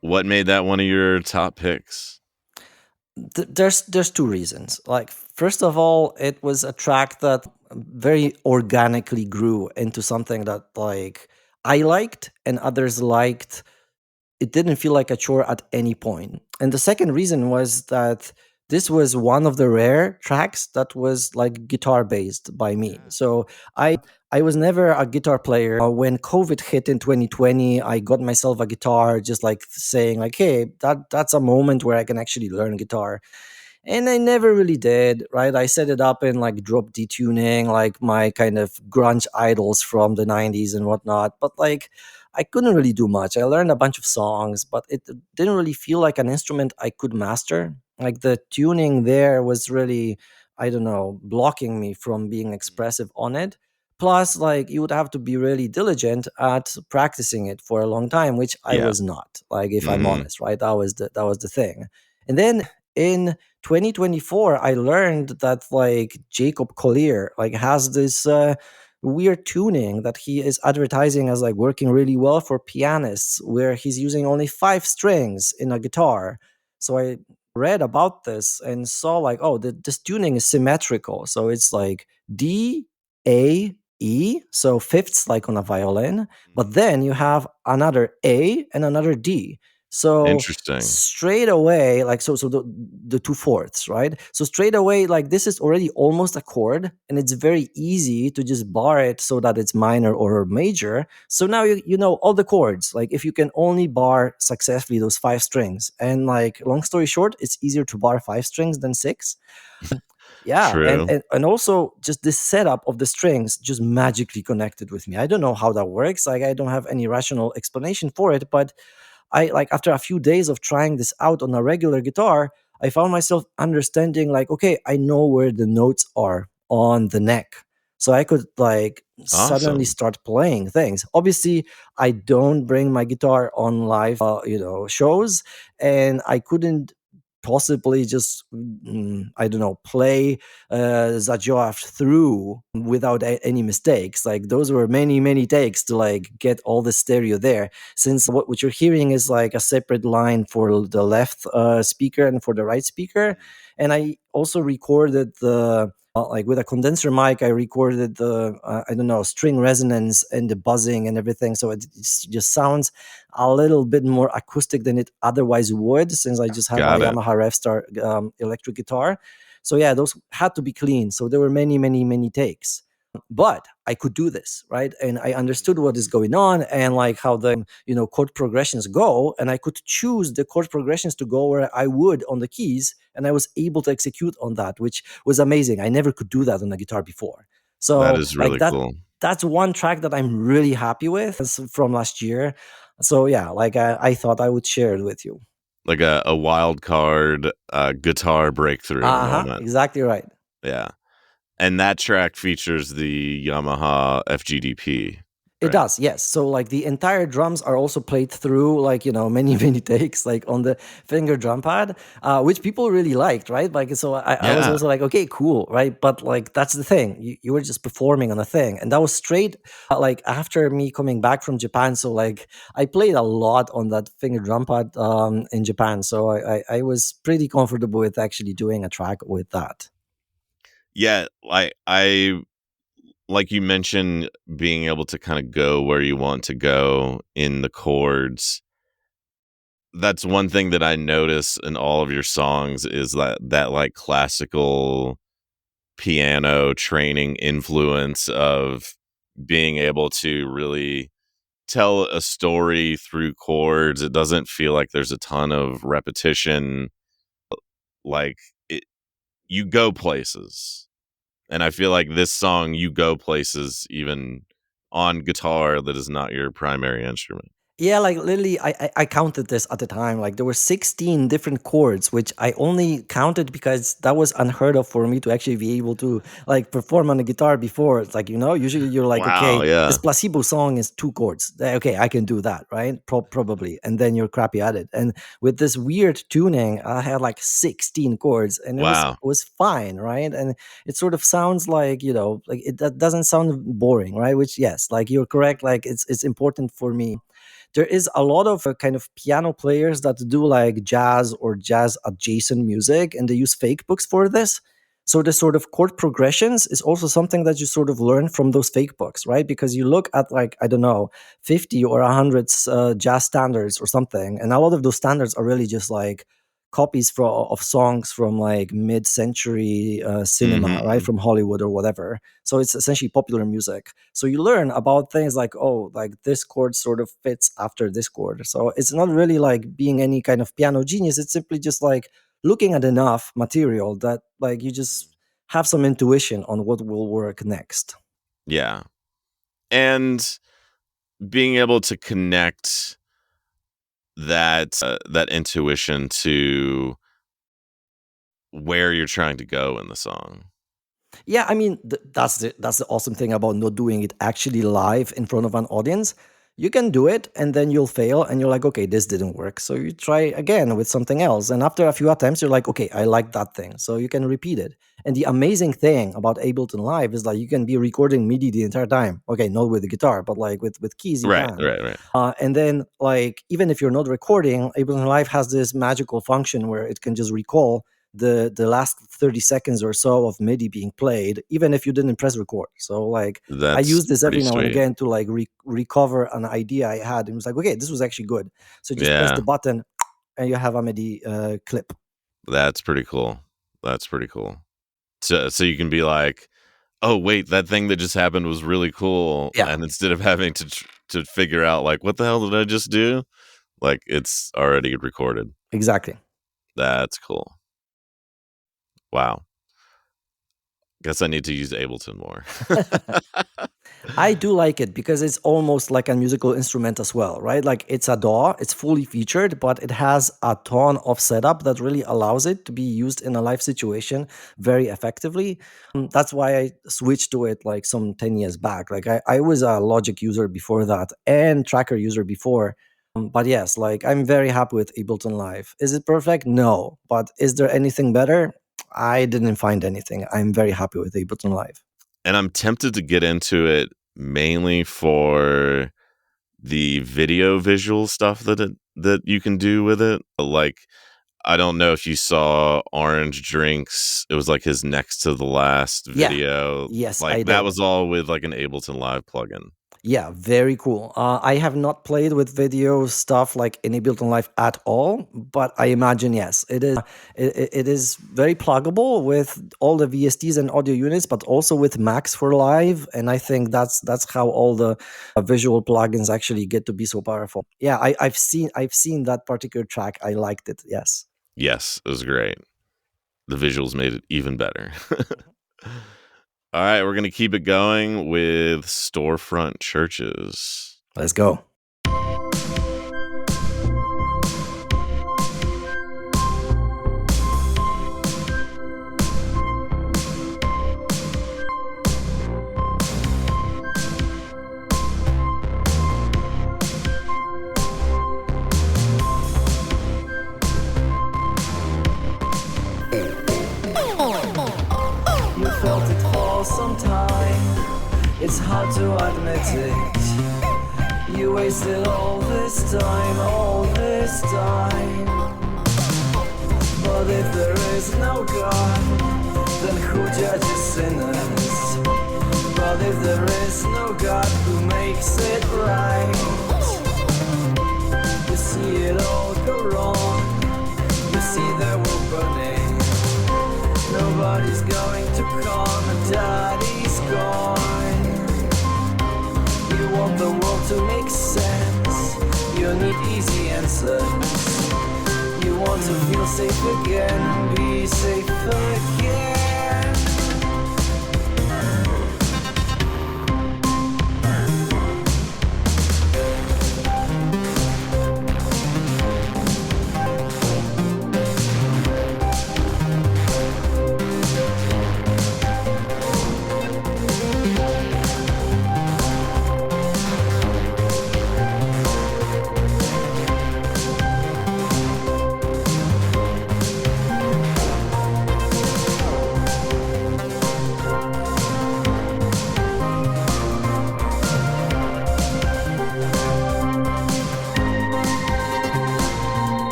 Speaker 1: What made that one of your top picks?
Speaker 2: There's two reasons. Like, first of all, it was a track that very organically grew into something that like I liked and others liked. It didn't feel like a chore at any point. And the second reason was that this was one of the rare tracks that was like guitar based by me. So I was never a guitar player. When COVID hit in 2020, I got myself a guitar, just like saying like, hey, that's a moment where I can actually learn guitar. And I never really did, right? I set it up in like drop D tuning, like my kind of grunge idols from the 90s and whatnot. But like, I couldn't really do much. I learned a bunch of songs, but it didn't really feel like an instrument I could master. Like the tuning there was really, I don't know, blocking me from being expressive on it. Plus, like you would have to be really diligent at practicing it for a long time, which I
Speaker 1: Yeah.
Speaker 2: was not. Like, if I'm
Speaker 1: Hmm.
Speaker 2: honest, right? That was the thing. And then in 2024, I learned that like Jacob Collier like has this weird tuning that he is advertising as like working really well for pianists, where he's using only 5 strings in a guitar. So I read about this and saw like, oh, this tuning is symmetrical. So it's like D, A, E, so fifths like on a violin, but then you have another A and another D. So
Speaker 1: Interesting.
Speaker 2: straight away, like, so the 2/4, right? So straight away, like, this is already almost a chord, and it's very easy to just bar it so that it's minor or major. So now you know all the chords. Like, if you can only bar successfully those 5 strings, and like, long story short, it's easier to bar 5 strings than 6. Yeah, and,
Speaker 1: True.
Speaker 2: and and also just this setup of the strings just magically connected with me. I don't know how that works. Like, I don't have any rational explanation for it, but I like, after a few days of trying this out on a regular guitar, I found myself understanding like, okay, I know where the notes are on the neck. So I could like suddenly
Speaker 1: Awesome.
Speaker 2: start playing things. Obviously, I don't bring my guitar on live, shows, and I couldn't possibly just I don't know, play Zajoaf through without any mistakes. Like, those were many takes to like get all the stereo there, since what you're hearing is like a separate line for the left speaker and for the right speaker. And I also recorded the like with a condenser mic, I recorded the I don't know, string resonance and the buzzing and everything, so it just sounds a little bit more acoustic than it otherwise would, since I just have a
Speaker 1: Got it.
Speaker 2: Yamaha Revstar electric guitar. So yeah, those had to be clean, so there were many takes, but I could do this, right? And I understood what is going on and like how the chord progressions go, and I could choose the chord progressions to go where I would on the keys, and I was able to execute on that, which was amazing. I never could do that on a guitar before.
Speaker 1: That
Speaker 2: So
Speaker 1: is
Speaker 2: like
Speaker 1: really
Speaker 2: that
Speaker 1: cool.
Speaker 2: that's one track that I'm really happy with from last year. So yeah, like I thought I would share it with you.
Speaker 1: Like a wild card guitar breakthrough
Speaker 2: Uh-huh,
Speaker 1: moment.
Speaker 2: exactly right.
Speaker 1: Yeah. And that track features the Yamaha FGDP,
Speaker 2: It
Speaker 1: right?
Speaker 2: does, yes. So like the entire drums are also played through like, many takes like on the finger drum pad, which people really liked, right? Like, so I was
Speaker 1: Yeah.
Speaker 2: also like, okay, cool, right? But like, that's the thing. You were just performing on a thing. And that was straight like after me coming back from Japan. So like I played a lot on that finger drum pad in Japan. So I was pretty comfortable with actually doing a track with that.
Speaker 1: Yeah, like you mentioned, being able to kind of go where you want to go in the chords. That's one thing that I notice in all of your songs is that like classical piano training influence of being able to really tell a story through chords. It doesn't feel like there's a ton of repetition. Like it, you go places. And I feel like this song, you go places even on guitar that is not your primary instrument.
Speaker 2: Yeah, like literally, I counted this at the time. Like there were 16 different chords, which I only counted because that was unheard of for me to actually be able to like perform on the guitar before. It's like, usually you're like,
Speaker 1: Wow,
Speaker 2: okay, this
Speaker 1: yeah.
Speaker 2: placebo song is 2 chords. Okay, I can do that, right? Probably. And then you're crappy at it. And with this weird tuning, I had like 16 chords and
Speaker 1: Wow.
Speaker 2: was fine, right? And it sort of sounds like, like that doesn't sound boring, right? Which, yes, like you're correct. Like it's important for me. There is a lot of kind of piano players that do like jazz or jazz adjacent music, and they use fake books for this. So the sort of chord progressions is also something that you sort of learn from those fake books, right? Because you look at like, I don't know, 50 or 100 jazz standards or something, and a lot of those standards are really just like copies of songs from like mid-century cinema, right,
Speaker 1: Mhm.
Speaker 2: from Hollywood or whatever. So it's essentially popular music. So you learn about things like, oh, like this chord sort of fits after this chord. So it's not really like being any kind of piano genius. It's simply just like looking at enough material that like you just have some intuition on what will work next.
Speaker 1: Yeah. And being able to connect that intuition to where you're trying to go in the song.
Speaker 2: Yeah, I mean that's the awesome thing about not doing it actually live in front of an audience. You can do it and then you'll fail and you're like, okay, this didn't work. So you try again with something else. And after a few attempts, you're like, okay, I like that thing. So you can repeat it. And the amazing thing about Ableton Live is like you can be recording MIDI the entire time. Okay, not with the guitar, but like with keys you
Speaker 1: Right,
Speaker 2: can.
Speaker 1: right, right.
Speaker 2: And then like even if you're not recording, Ableton Live has this magical function where it can just recall the last 30 seconds or so of MIDI being played, even if you didn't press record. So like I
Speaker 1: That's
Speaker 2: use this
Speaker 1: pretty
Speaker 2: every now and
Speaker 1: sweet.
Speaker 2: again to like recover an idea I had, and it was like, okay, this was actually good. So just press
Speaker 1: Yeah,
Speaker 2: the button and you have a MIDI clip.
Speaker 1: that's pretty cool. That's pretty cool. So you can be like, "Oh, wait, that thing that just happened was really cool,"
Speaker 2: Yeah,
Speaker 1: and instead of having to figure out, like, "What the hell did I just do?" Like, it's already recorded.
Speaker 2: exactly.
Speaker 1: That's cool. Wow. Guess I need to use Ableton more.
Speaker 2: I do like it because it's almost like a musical instrument as well, right? Like it's a DAW, it's fully featured, but it has a ton of setup that really allows it to be used in a live situation very effectively. That's why I switched to it like some 10 years back. Like I was a Logic user before that and Tracker user before. But yes, like I'm very happy with Ableton Live. Is it perfect? No. But is there anything better? I didn't find anything. I'm very happy with Ableton Live.
Speaker 1: And I'm tempted to get into it mainly for the video visual stuff that you can do with it. Like, I don't know if you saw Orange Drinks. It was like his next to the last
Speaker 2: Yeah.
Speaker 1: video.
Speaker 2: Yes,
Speaker 1: Like
Speaker 2: I
Speaker 1: that
Speaker 2: did.
Speaker 1: was all with like an Ableton Live plugin.
Speaker 2: Yeah, very cool. I have not played with video stuff like in Ableton Live at all, but I imagine yes, it is very pluggable with all the VSTs and audio units, but also with Max for Live, and I think that's how all the visual plugins actually get to be so powerful. Yeah, I've seen that particular track. I liked it. Yes.
Speaker 1: Yes, it was great. The visuals made it even better. All right, we're gonna keep it going with storefront churches.
Speaker 2: Let's go. You felt it for some time. It's hard to admit it. You wasted all this time, all this time. But if there is no God, then who judges sinners? But if there is no God, who makes it right? You see it all go wrong. You see the world burning. Nobody's going to come and daddy's gone. You want the world to make sense. You need easy answers. You want to feel safe again, be safe again.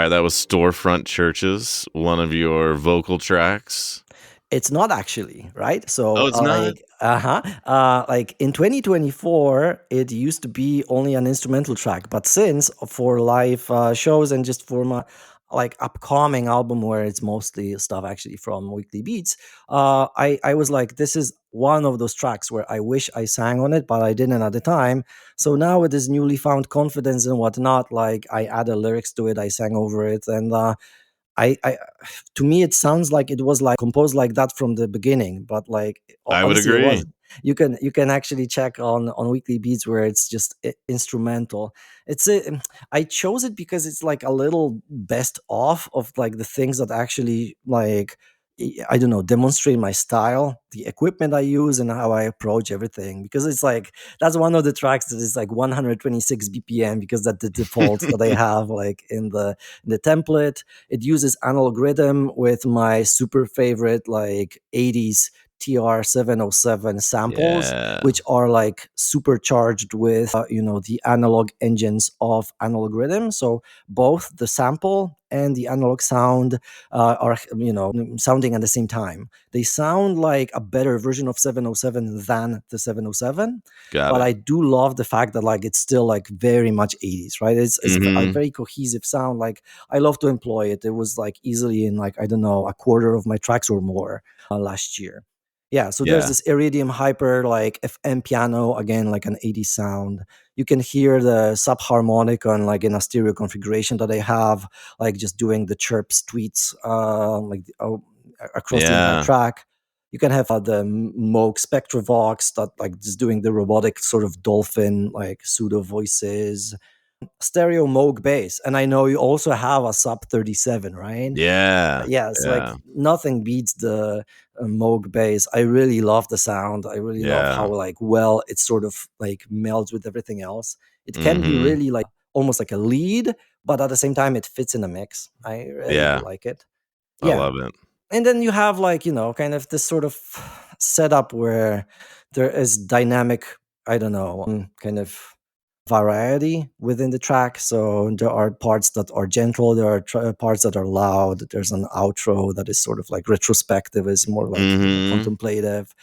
Speaker 1: that was Storefront Churches, one of your vocal tracks.
Speaker 2: It's not actually, right?
Speaker 1: Oh,
Speaker 2: So,
Speaker 1: it's not?
Speaker 2: like in 2024, it used to be only an instrumental track, but since for live shows and just for my like upcoming album where it's mostly stuff actually from Weekly Beats, I was like, this is one of those tracks where I wish I sang on it, but I didn't at the time. So now with this newly found confidence and whatnot, like I added lyrics to it, I sang over it, and I to me it sounds like it was like composed like that from the beginning, but like
Speaker 1: I would
Speaker 2: honestly it
Speaker 1: agree.
Speaker 2: wasn't. You can actually check on Weekly Beats where it's just instrumental. I chose it because it's like a little best of like the things that actually like I don't know, demonstrate my style, the equipment I use, and how I approach everything. Because it's like that's one of the tracks that is like 126 BPM because that's the default that I have like in the template. It uses analog rhythm with my super favorite like 80s TR-707 samples,
Speaker 1: Yeah.
Speaker 2: which are like supercharged with the analog engines of analog rhythm. So both the sample and the analog sound are sounding at the same time. They sound like a better version of 707 than the 707,
Speaker 1: Got
Speaker 2: but
Speaker 1: it.
Speaker 2: I do love the fact that like it's still like very much 80s, right? It's a
Speaker 1: Mhm.
Speaker 2: very cohesive sound. Like I love to employ it. It was like easily in like I don't know a quarter of my tracks or more last year. Yeah, so there's
Speaker 1: Yeah.
Speaker 2: this Iridium Hyper like FM piano again, like an 80s sound. You can hear the subharmonic on like in a stereo configuration that I have, like just doing the chirps, tweets, across the entire
Speaker 1: Yeah.
Speaker 2: track. You can have the Moog Spectravox that like just doing the robotic sort of dolphin like pseudo voices, stereo Moog bass. And I know you also have a sub 37, right?
Speaker 1: Yeah.
Speaker 2: Yeah, it's like
Speaker 1: Yeah.
Speaker 2: nothing beats the Moog bass. I really love the sound. I really love how
Speaker 1: Yeah.
Speaker 2: like well it sort of like melds with everything else. It can be
Speaker 1: Mhm.
Speaker 2: really like almost like a lead, but at the same time it fits in a mix. I really do
Speaker 1: Yeah.
Speaker 2: like it.
Speaker 1: I
Speaker 2: Yeah.
Speaker 1: love it.
Speaker 2: And then you have like, kind of this sort of setup where there is dynamic, I don't know, kind of variety within the track. So there are parts that are gentle, there are parts that are loud. There's an outro that is sort of like retrospective, is more like
Speaker 1: Mhm.
Speaker 2: contemplative.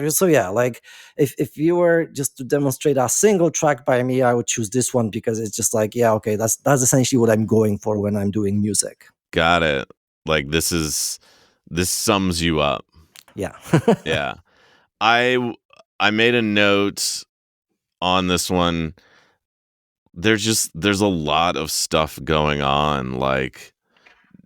Speaker 2: So yeah, like if you were just to demonstrate a single track by me, I would choose this one because it's just like, yeah, okay, that's essentially what I'm going for when I'm doing music.
Speaker 1: Got it. Like, this sums you up.
Speaker 2: Yeah.
Speaker 1: Yeah. I w I made a note on this one. There's a lot of stuff going on, like,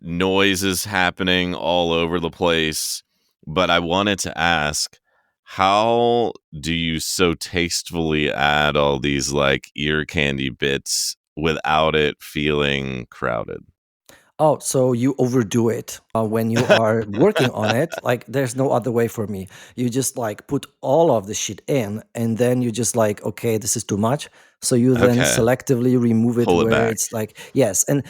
Speaker 1: noises happening all over the place, but I wanted to ask, how do you so tastefully add all these, like, ear candy bits without it feeling crowded?
Speaker 2: Oh, so you overdo it when you are working on it. Like, there's no other way for me. You just like put all of the shit in, and then you just like, okay, this is too much. So you then
Speaker 1: Okay,
Speaker 2: selectively remove it
Speaker 1: pull it
Speaker 2: where
Speaker 1: back.
Speaker 2: it's like, yes. And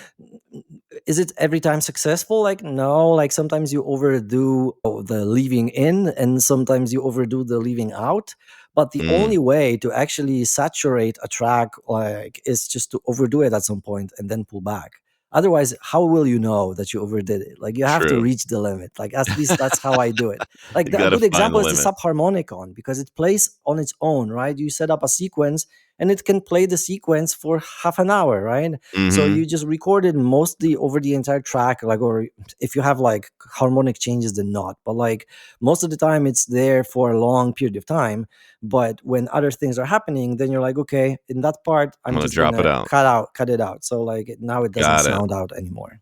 Speaker 2: is it every time successful? Like, no. Like, sometimes you overdo the leaving in, and sometimes you overdo the leaving out. But the
Speaker 1: Mm,
Speaker 2: only way to actually saturate a track, like, is just to overdo it at some point and then pull back. Otherwise, how will you know that you overdid it? Like you have to
Speaker 1: true.
Speaker 2: reach the limit. Like at least that's how I do it. Like
Speaker 1: You
Speaker 2: a
Speaker 1: gotta
Speaker 2: good
Speaker 1: find the
Speaker 2: example is the
Speaker 1: limit.
Speaker 2: subharmonicon because it plays on its own, right? You set up a sequence and it can play the sequence for half an hour, right? So
Speaker 1: Mhm.
Speaker 2: you just record it mostly over the entire track, like, or if you have like harmonic changes, then not. But like most of the time, it's there for a long period of time. But when other things are happening, then you're like, okay, in that part,
Speaker 1: I'm
Speaker 2: I'm
Speaker 1: gonna
Speaker 2: just
Speaker 1: drop it
Speaker 2: gonna
Speaker 1: out.
Speaker 2: cut it out. So like now it doesn't
Speaker 1: Got it.
Speaker 2: sound out anymore.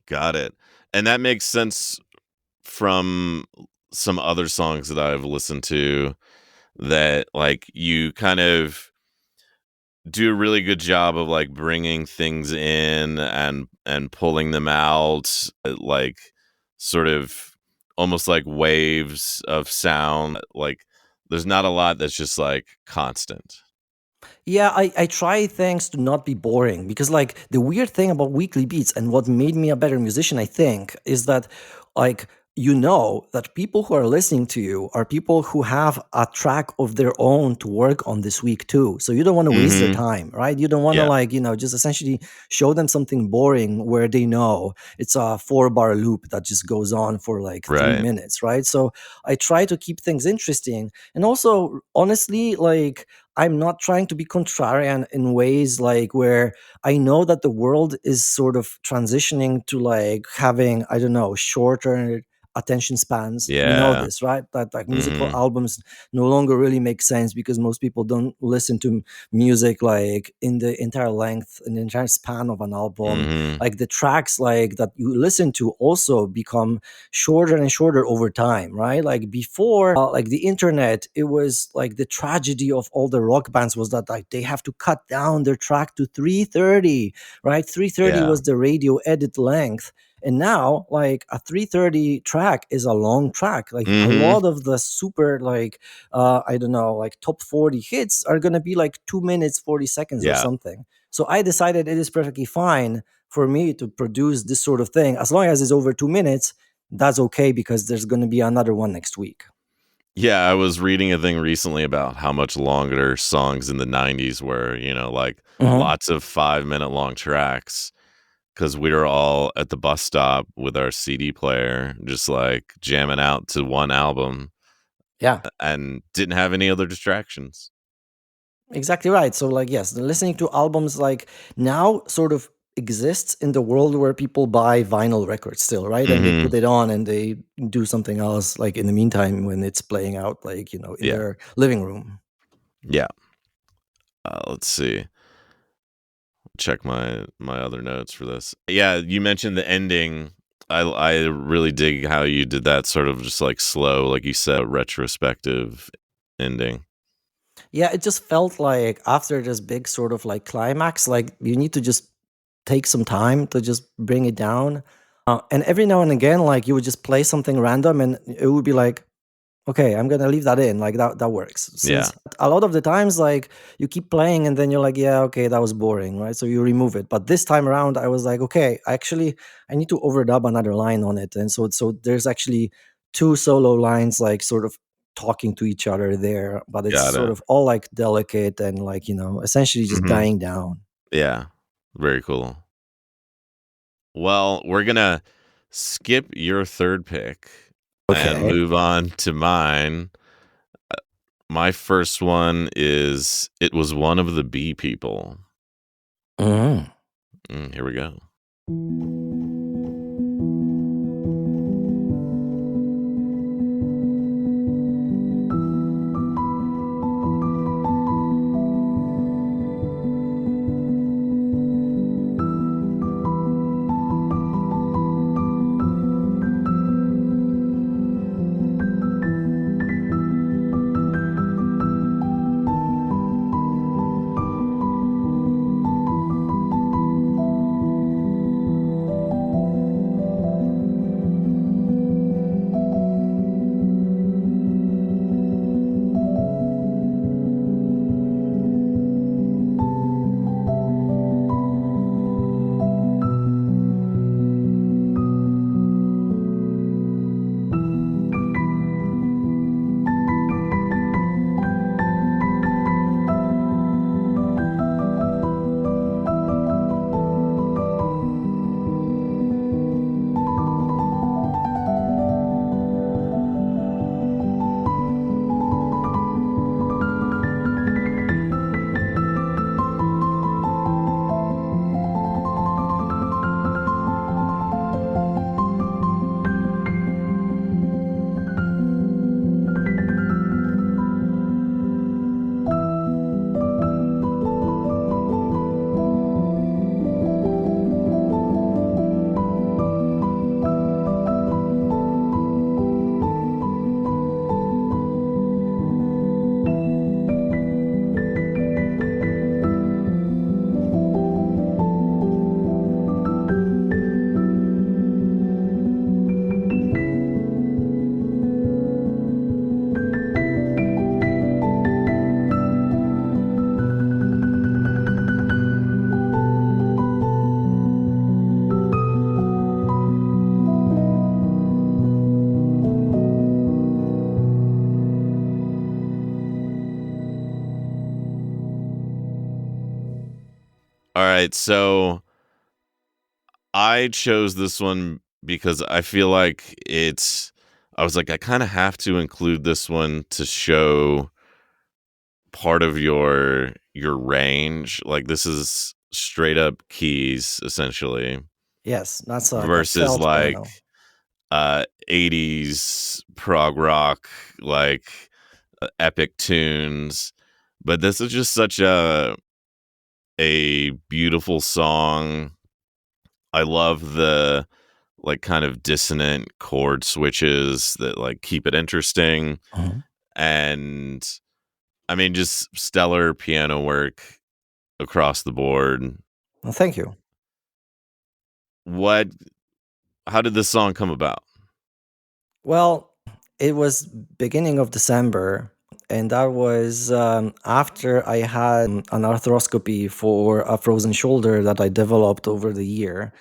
Speaker 1: Got it. And that makes sense from some other songs that I've listened to, that, like, you kind of do a really good job of, like, bringing things in and pulling them out, like, sort of almost like waves of sound, like, there's not a lot that's just, like, constant.
Speaker 2: Yeah, I try things to not be boring because like the weird thing about weekly beats and what made me a better musician, I think, is that like you know that people who are listening to you are people who have a track of their own to work on this week too. So you don't want to waste their
Speaker 1: Mhm.
Speaker 2: time, right? You don't want to
Speaker 1: Yeah.
Speaker 2: like, just essentially show them something boring where they know it's a 4-bar loop that just goes on for like 3
Speaker 1: Right.
Speaker 2: minutes, right? So I try to keep things interesting. And also, honestly, like I'm not trying to be contrarian in ways like where I know that the world is sort of transitioning to like having, I don't know, shorter attention spans. We know
Speaker 1: Yeah.
Speaker 2: this, right? That like musical
Speaker 1: Mhm.
Speaker 2: albums no longer really make sense because most people don't listen to music like in the entire length and the entire span of an album.
Speaker 1: Mhm.
Speaker 2: Like the tracks like that you listen to also become shorter and shorter over time, right? Like before, like the internet, it was like the tragedy of all the rock bands was that like they have to cut down their track to 330, right? 330
Speaker 1: Yeah.
Speaker 2: was the radio edit length. And now, like a 330 track is a long track. Like a
Speaker 1: Mhm.
Speaker 2: lot of the super, like, I don't know, like top 40 hits are going to be like 2 minutes, 40 seconds or
Speaker 1: Yeah.
Speaker 2: something. So I decided it is perfectly fine for me to produce this sort of thing. As long as it's over 2 minutes, that's okay because there's going to be another one next week.
Speaker 1: Yeah, I was reading a thing recently about how much longer songs in the '90s were, like
Speaker 2: Mhm.
Speaker 1: lots of 5-minute long tracks because we were all at the bus stop with our CD player, just like jamming out to one album
Speaker 2: Yeah.
Speaker 1: and didn't have any other distractions.
Speaker 2: Exactly right. So, like, yes, the listening to albums like now sort of exists in the world where people buy vinyl records still, right? And they
Speaker 1: Mhm.
Speaker 2: put it on and they do something else, like in the meantime when it's playing out, like in
Speaker 1: Yeah.
Speaker 2: their living room.
Speaker 1: Yeah. Let's see. Check my other notes for this. Yeah, you mentioned the ending. I really dig how you did that sort of just like slow, like you said, retrospective ending.
Speaker 2: Yeah, it just felt like after this big sort of like climax, like you need to just take some time to just bring it down. And every now and again, like you would just play something random and it would be like, okay, I'm gonna leave that in. Like that works.
Speaker 1: Yeah.
Speaker 2: Since a lot of the times, like you keep playing and then you're like, yeah, okay, that was boring, right? So you remove it. But this time around, I was like, okay, actually, I need to overdub another line on it, and so there's actually two solo lines, like sort of talking to each other there, but it's
Speaker 1: Got
Speaker 2: sort
Speaker 1: it.
Speaker 2: of all like delicate and like essentially just
Speaker 1: Mhm.
Speaker 2: dying down.
Speaker 1: Yeah. Very cool. Well, we're gonna skip your third pick and
Speaker 2: Okay.
Speaker 1: move on to mine. My first one is "It Was One of the Bee People."
Speaker 2: Mhm.
Speaker 1: Here we go. right, so I chose this one because I feel like I was like, I kind of have to include this one to show part of your range. Like this is straight up keys essentially
Speaker 2: Yes, that's like a
Speaker 1: versus
Speaker 2: felt
Speaker 1: like
Speaker 2: piano.
Speaker 1: 80s prog rock, like epic tunes. But this is just such a beautiful song. I love the like kind of dissonant chord switches that like keep it interesting.
Speaker 2: Mhm.
Speaker 1: And I mean just stellar piano work across the board.
Speaker 2: Well, thank you.
Speaker 1: What how did this song come about?
Speaker 2: Well, it was beginning of December, and that was after I had an arthroscopy for a frozen shoulder that I developed over the year.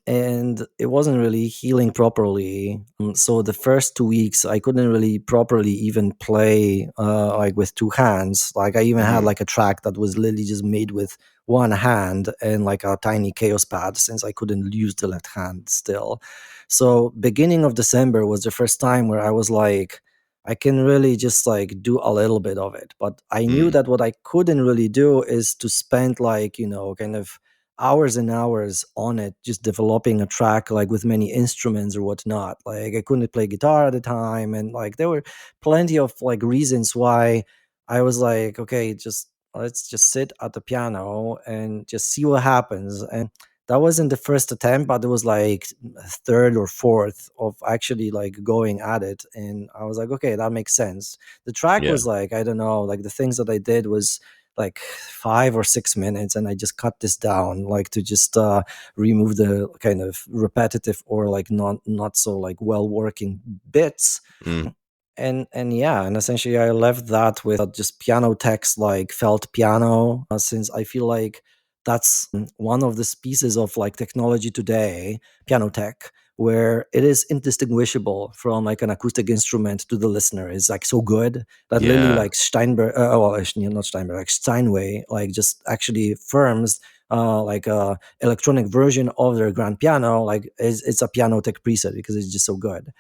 Speaker 2: And it wasn't really healing properly. So the first 2 weeks, I couldn't really properly even play like with two hands. Like I even had
Speaker 1: Mhm.
Speaker 2: like a track that was literally just made with one hand and like a tiny chaos pad since I couldn't use the left hand still. So beginning of December was the first time where I was like, I can really just like do a little bit of it. But I knew
Speaker 1: Mm.
Speaker 2: that what I couldn't really do is to spend like, kind of hours and hours on it, just developing a track like with many instruments or whatnot. Like I couldn't play guitar at the time, and like there were plenty of like reasons why I was like, okay, just let's just sit at the piano and just see what happens. And that wasn't the first attempt, but it was like third or fourth of actually like going at it. And I was like, okay, that makes sense. The track
Speaker 1: Yeah.
Speaker 2: was like, I don't know, like the things that I did was like 5 or 6 minutes, and I just cut this down like to just remove the kind of repetitive or like not so like well working bits.
Speaker 1: Mm.
Speaker 2: And yeah, and essentially I left that with just piano text like felt piano, since I feel like that's one of the pieces of like technology today, piano tech, where it is indistinguishable from like an acoustic instrument to the listener. It's like so good that literally
Speaker 1: Yeah.
Speaker 2: like Steinberg, well, actually not Steinberg, like Steinway, like just actually firms like a electronic version of their grand piano, like it's a piano tech preset because it's just so good.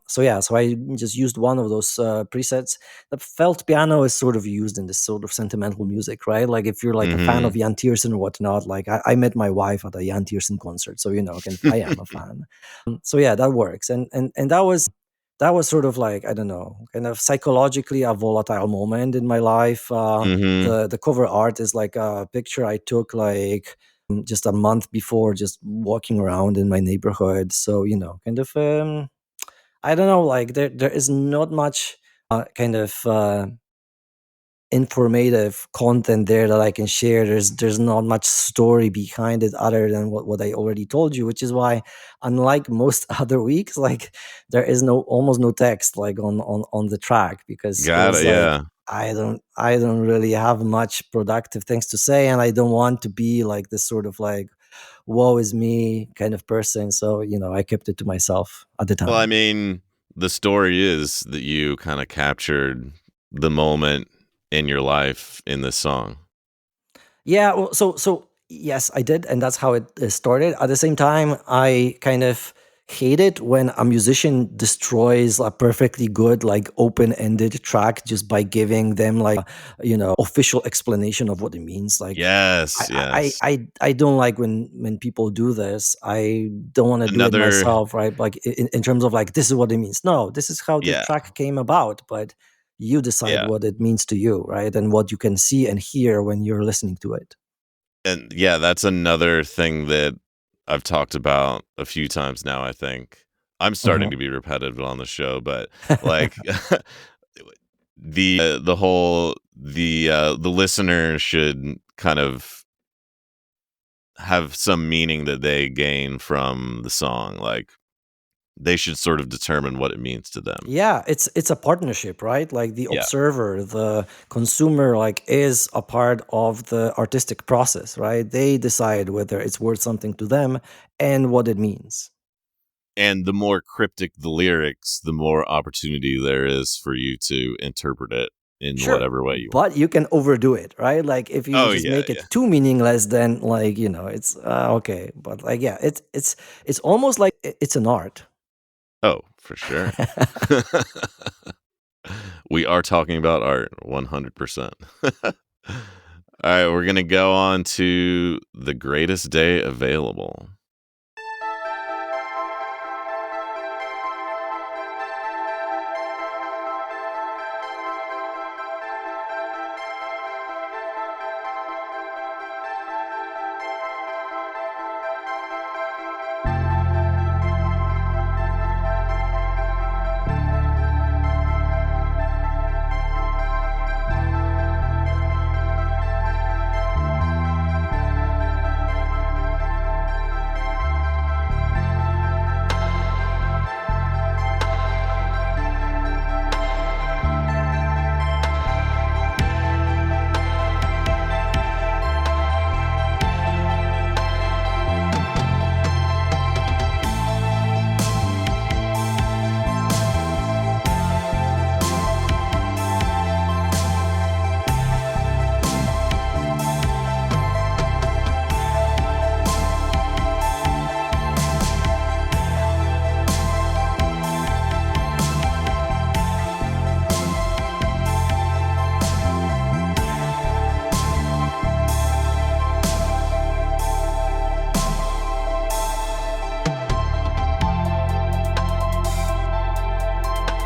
Speaker 2: So yeah, so I just used one of those presets. The felt piano is sort of used in this sort of sentimental music, right? Like if you're like a fan of
Speaker 1: Mhm.
Speaker 2: Jan Tiersen or whatnot, like I met my wife at a Jan Tiersen concert, so kind of I am a fan. So yeah, that works, and that was sort of like, I don't know, kind of psychologically a volatile moment in my life.
Speaker 1: Mhm.
Speaker 2: The cover art is like a picture I took like just a month before, just walking around in my neighborhood. So kind of I don't know, like there is not much kind of informative content there that I can share. There's not much story behind it other than what I already told you, which is why, unlike most other weeks, like there is no almost no text like on the track, because it
Speaker 1: Got
Speaker 2: was
Speaker 1: it,
Speaker 2: like
Speaker 1: yeah.
Speaker 2: I don't really have much productive things to say, and I don't want to be like this sort of like woe is me kind of person. So I kept it to myself at the
Speaker 1: Well, I
Speaker 2: time.
Speaker 1: mean, the story is that you kinda captured the moment in your life in this song.
Speaker 2: Yeah, well, so yes, I did, and that's how it started. At the same time, I kind of hate it when a musician destroys a perfectly good, like open-ended track just by giving them like official explanation of what it means. Like, I
Speaker 1: Yes,
Speaker 2: I I
Speaker 1: yes.
Speaker 2: I I don't like when people do this. I don't want to do it
Speaker 1: Another
Speaker 2: myself, right? Like in terms of like this is what it means. No, this is how the
Speaker 1: yeah,
Speaker 2: track came about, but you decide
Speaker 1: yeah.
Speaker 2: what it means to you, right? And what you can see and hear when you're listening to it.
Speaker 1: And yeah, that's another thing that I've talked about a few times now, I think. I'm starting
Speaker 2: Mhm.
Speaker 1: to be repetitive on the show, but, like, the whole the listener should kind of have some meaning that they gain from the song, like, they should sort of determine what it means to them.
Speaker 2: Yeah, it's a partnership, right? Like the
Speaker 1: Yeah,
Speaker 2: observer, the consumer, like is a part of the artistic process, right? They decide whether it's worth something to them and what it means.
Speaker 1: and the more cryptic the lyrics, the more opportunity there is for you to interpret it in
Speaker 2: Sure,
Speaker 1: whatever way you want.
Speaker 2: but you can overdo it, right? Like if you
Speaker 1: Oh
Speaker 2: just
Speaker 1: yeah,
Speaker 2: make it
Speaker 1: yeah.
Speaker 2: too meaningless, then like it's okay. But like yeah, it's almost like it's an art.
Speaker 1: Oh, for sure. We are talking about art 100%. All right, we're going to go on to the greatest day available.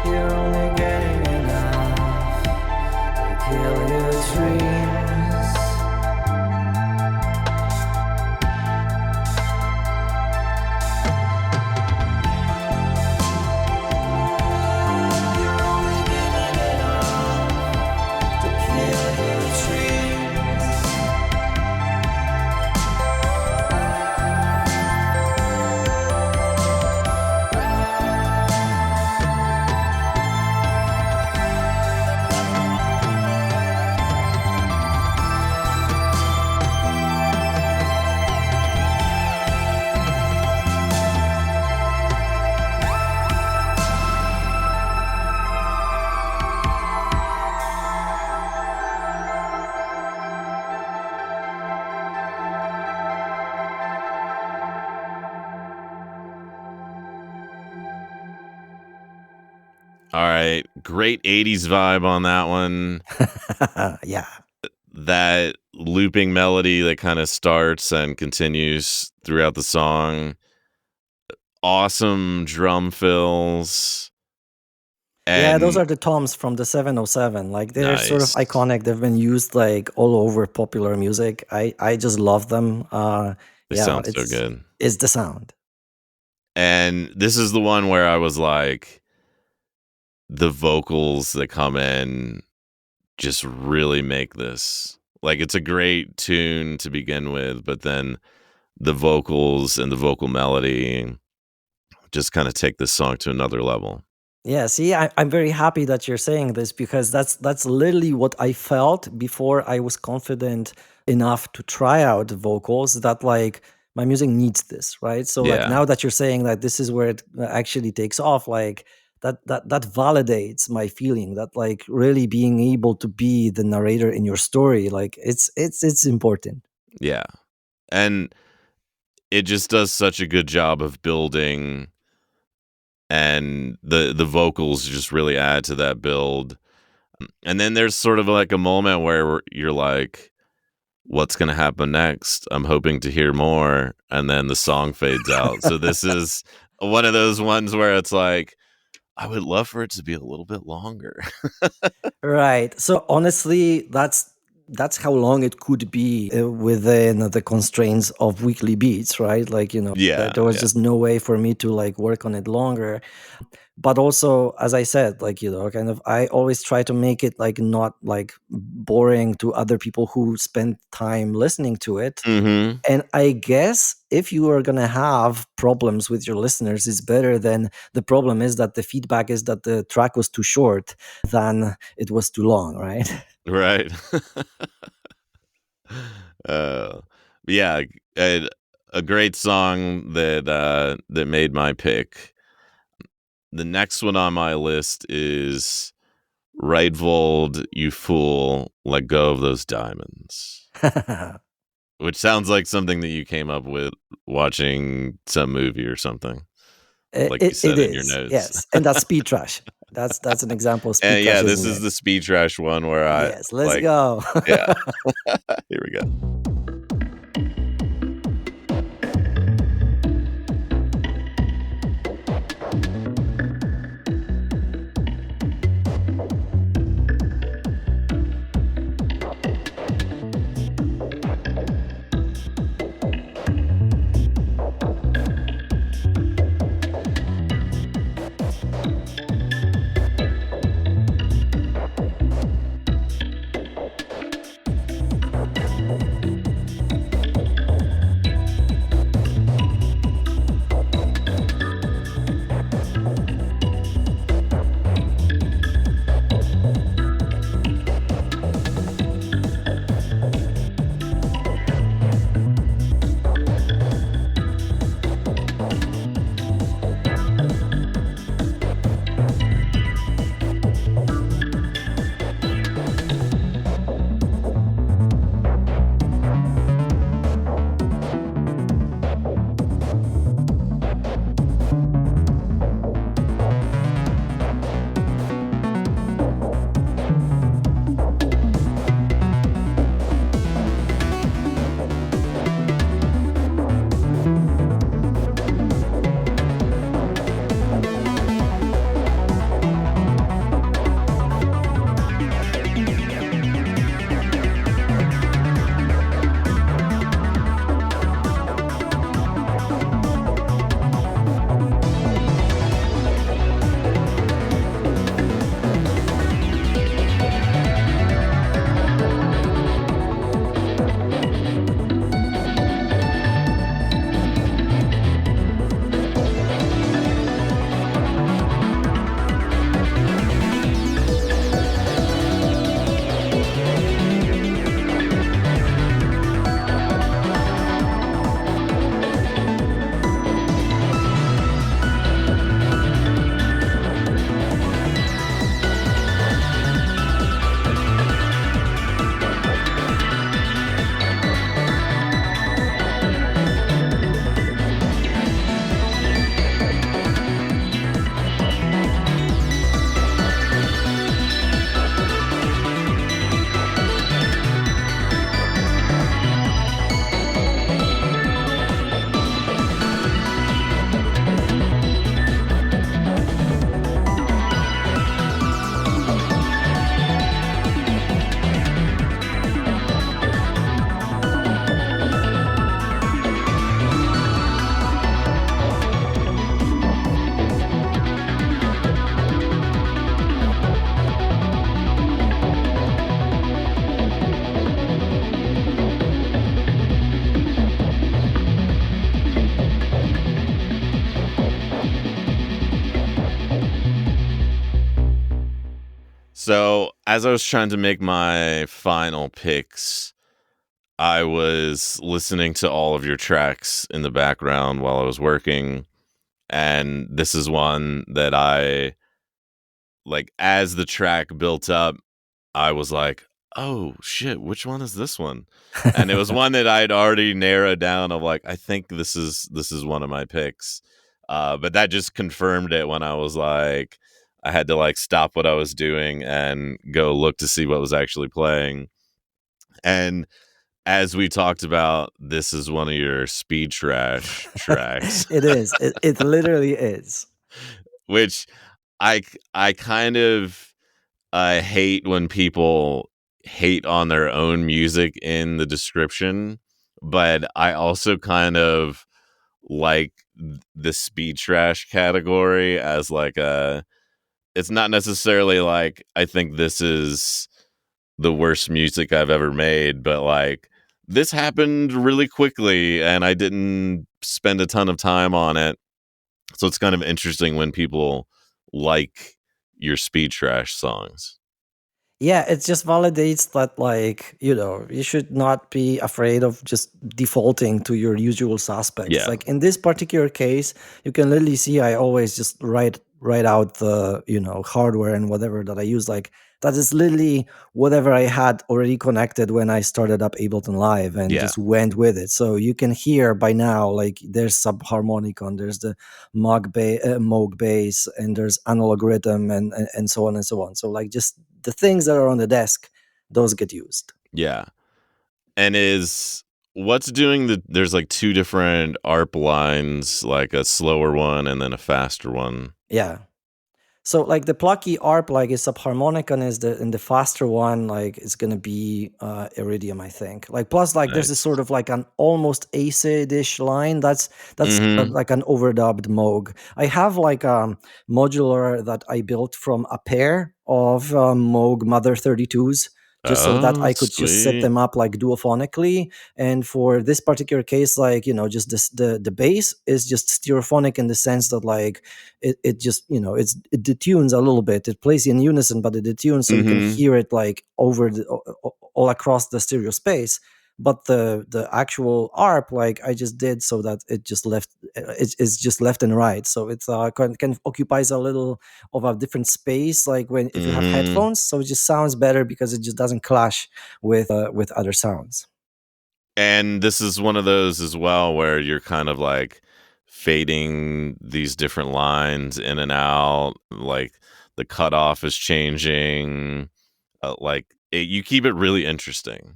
Speaker 2: You're only getting enough to kill your dreams. You're only getting enough to kill your dreams.
Speaker 1: All right, great 80s vibe on that one.
Speaker 2: Yeah.
Speaker 1: That looping melody that kind of starts and continues throughout the song. Awesome drum fills.
Speaker 2: Yeah, those
Speaker 1: And
Speaker 2: are the toms from the 707. Like they're sort of
Speaker 1: nice.
Speaker 2: iconic. They've been used like all over popular music. I just love them.
Speaker 1: They
Speaker 2: Yeah,
Speaker 1: sound so good.
Speaker 2: it's the sound.
Speaker 1: And this is the one where I was like, the vocals that come in just really make this. Like, it's a great tune to begin with, but then the vocals and the vocal melody just kind of take this song to another level.
Speaker 2: Yeah, see, I'm very happy that you're saying this because that's literally what I felt before I was confident enough to try out vocals. That like my music needs this, right? So like
Speaker 1: Yeah.
Speaker 2: now that you're saying that this is where it actually takes off, like that validates my feeling that like really being able to be the narrator in your story, like it's important.
Speaker 1: Yeah. And it just does such a good job of building, and the vocals just really add to that build. And then there's sort of like a moment where you're like, what's going to happen next? I'm hoping to hear more. And then the song fades out. So this is one of those ones where it's like, I would love for it to be a little bit longer.
Speaker 2: Right. So honestly, that's how long it could be within the constraints of weekly beats, right? Like,
Speaker 1: Yeah,
Speaker 2: there was
Speaker 1: yeah.
Speaker 2: just no way for me to like work on it longer. But also, as I said, like, kind of I always try to make it like not like boring to other people who spend time listening to it.
Speaker 1: Mhm.
Speaker 2: And I guess if you are going to have problems with your listeners, it's better than the problem is that the feedback is that the track was too short than it was too long, right?
Speaker 1: Right. Uh, yeah, a great song that made my pick. The next one on my list is Reitvold, you fool, let go of those diamonds. Which sounds like something that you came up with watching some movie or something, like you
Speaker 2: It
Speaker 1: said in your
Speaker 2: is,
Speaker 1: notes.
Speaker 2: yes, and that's speed trash. That's an example of speed
Speaker 1: And
Speaker 2: trash,
Speaker 1: yeah, this
Speaker 2: isn't
Speaker 1: is
Speaker 2: it?
Speaker 1: the speed trash one where I
Speaker 2: Yes, let's
Speaker 1: like,
Speaker 2: go.
Speaker 1: yeah, here we go. So, as I was trying to make my final picks, I was listening to all of your tracks in the background while I was working. And this is one that I like, as the track built up, I was like, oh shit, which one is this one? And it was one that I'd already narrowed down of like, I think this is one of my picks. But that just confirmed it when I was like, I had to like stop what I was doing and go look to see what was actually playing. And as we talked about, this is one of your speed trash tracks,
Speaker 2: It is. It literally is.
Speaker 1: which I kind of I hate when people hate on their own music in the description, but I also kind of like the speed trash category as like a it's not necessarily like I think this is the worst music I've ever made, but like this happened really quickly and I didn't spend a ton of time on it. So it's kind of interesting when people like your speed trash songs.
Speaker 2: Yeah, it just validates that, like, you should not be afraid of just defaulting to your usual suspects.
Speaker 1: Yeah.
Speaker 2: Like in this particular case, you can literally see I always just write write out the hardware and whatever that I use. Like that is literally whatever I had already connected when I started up Ableton Live and
Speaker 1: Yeah.
Speaker 2: just went with it. So you can hear by now, like there's subharmonicon, there's the Moog bass, and there's analog rhythm, and so on and so on. So like just the things that are on the desk, those get used.
Speaker 1: Yeah. And what's doing there's like two different ARP lines, like a slower one and then a faster one.
Speaker 2: Yeah. So like the plucky ARP like is subharmonicon and the faster one like is gonna be Iridium, I think. Like plus like there's this
Speaker 1: Nice.
Speaker 2: sort of like an almost acid-ish line that's
Speaker 1: Mm-hmm.
Speaker 2: like an overdubbed Moog. I have like a modular that I built from a pair of Moog Mother 32s, just so that
Speaker 1: Oh,
Speaker 2: I could just set
Speaker 1: sweet.
Speaker 2: them up like duophonically. And for this particular case, like just the bass is just stereophonic in the sense that like it just it detunes a little bit. It plays in unison, but it detunes so you can
Speaker 1: Mm-hmm.
Speaker 2: hear it like over all across the stereo space. But the actual ARP, like I just did so that it just left it's just left and right. So it's can occupies a little of a different space, like when if you have
Speaker 1: Mm-hmm.
Speaker 2: headphones. So it just sounds better because it just doesn't clash with other sounds.
Speaker 1: And this is one of those as well where you're kind of like fading these different lines in and out, like the cutoff is changing. You keep it really interesting,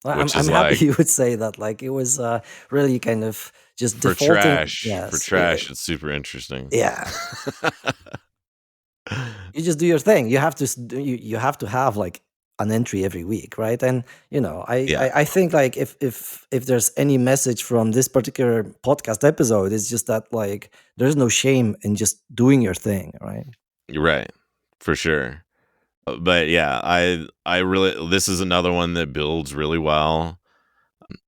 Speaker 2: I'm
Speaker 1: which
Speaker 2: I'm
Speaker 1: is
Speaker 2: happy
Speaker 1: like
Speaker 2: you would say that. Like it was really kind of just
Speaker 1: for
Speaker 2: defaulting.
Speaker 1: trash. For
Speaker 2: Yes,
Speaker 1: trash, it's super interesting.
Speaker 2: yeah. You just do your thing. You have to you have to have like an entry every week, right? And
Speaker 1: Yeah,
Speaker 2: I think like if there's any message from this particular podcast episode, it's just that like there's no shame in just doing your thing, right?
Speaker 1: you're right. For sure. But yeah, I really this is another one that builds really well.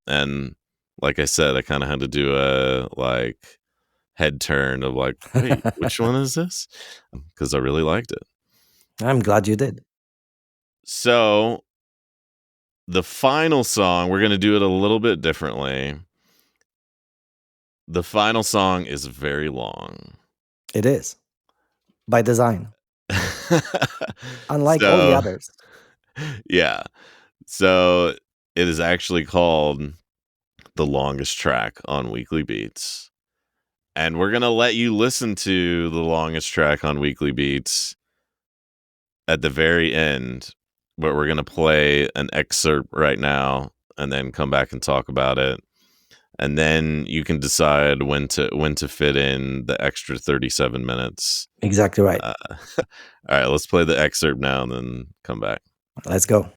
Speaker 1: And like I said, I kind of had to do a like head turn of like, wait, which one is this? Because I really liked it.
Speaker 2: I'm glad you did.
Speaker 1: So the final song, we're gonna do it a little bit differently. The final song is very long.
Speaker 2: It is by design, unlike all the
Speaker 1: So
Speaker 2: others.
Speaker 1: yeah. So it is actually called the longest track on Weekly Beats. And we're gonna let you listen to the longest track on Weekly Beats at the very end, but we're gonna play an excerpt right now and then come back and talk about it. And then you can decide when to fit in the extra 37 minutes.
Speaker 2: Exactly right.
Speaker 1: All right, let's play the excerpt now and then come back.
Speaker 2: Let's go.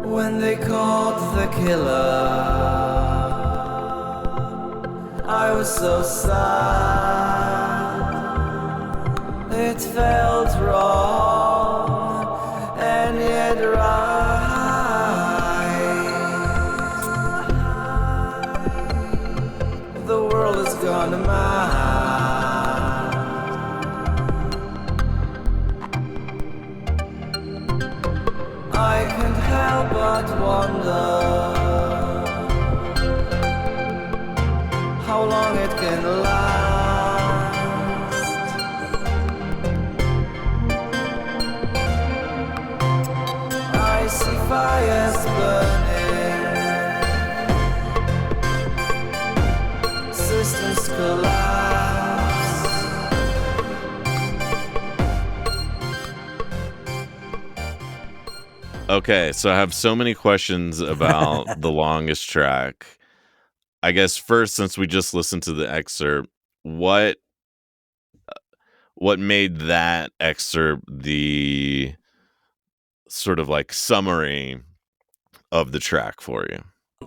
Speaker 2: When they caught the killer, I was so sad. It felt wrong and yet right. The world has gone mad. I can't help but wonder how long it can last. I see fires burning, systems collapse.
Speaker 1: Okay, so I have so many questions about the longest track. I guess first, since we just listened to the excerpt, what what made that excerpt the sort of like summary of the track for you?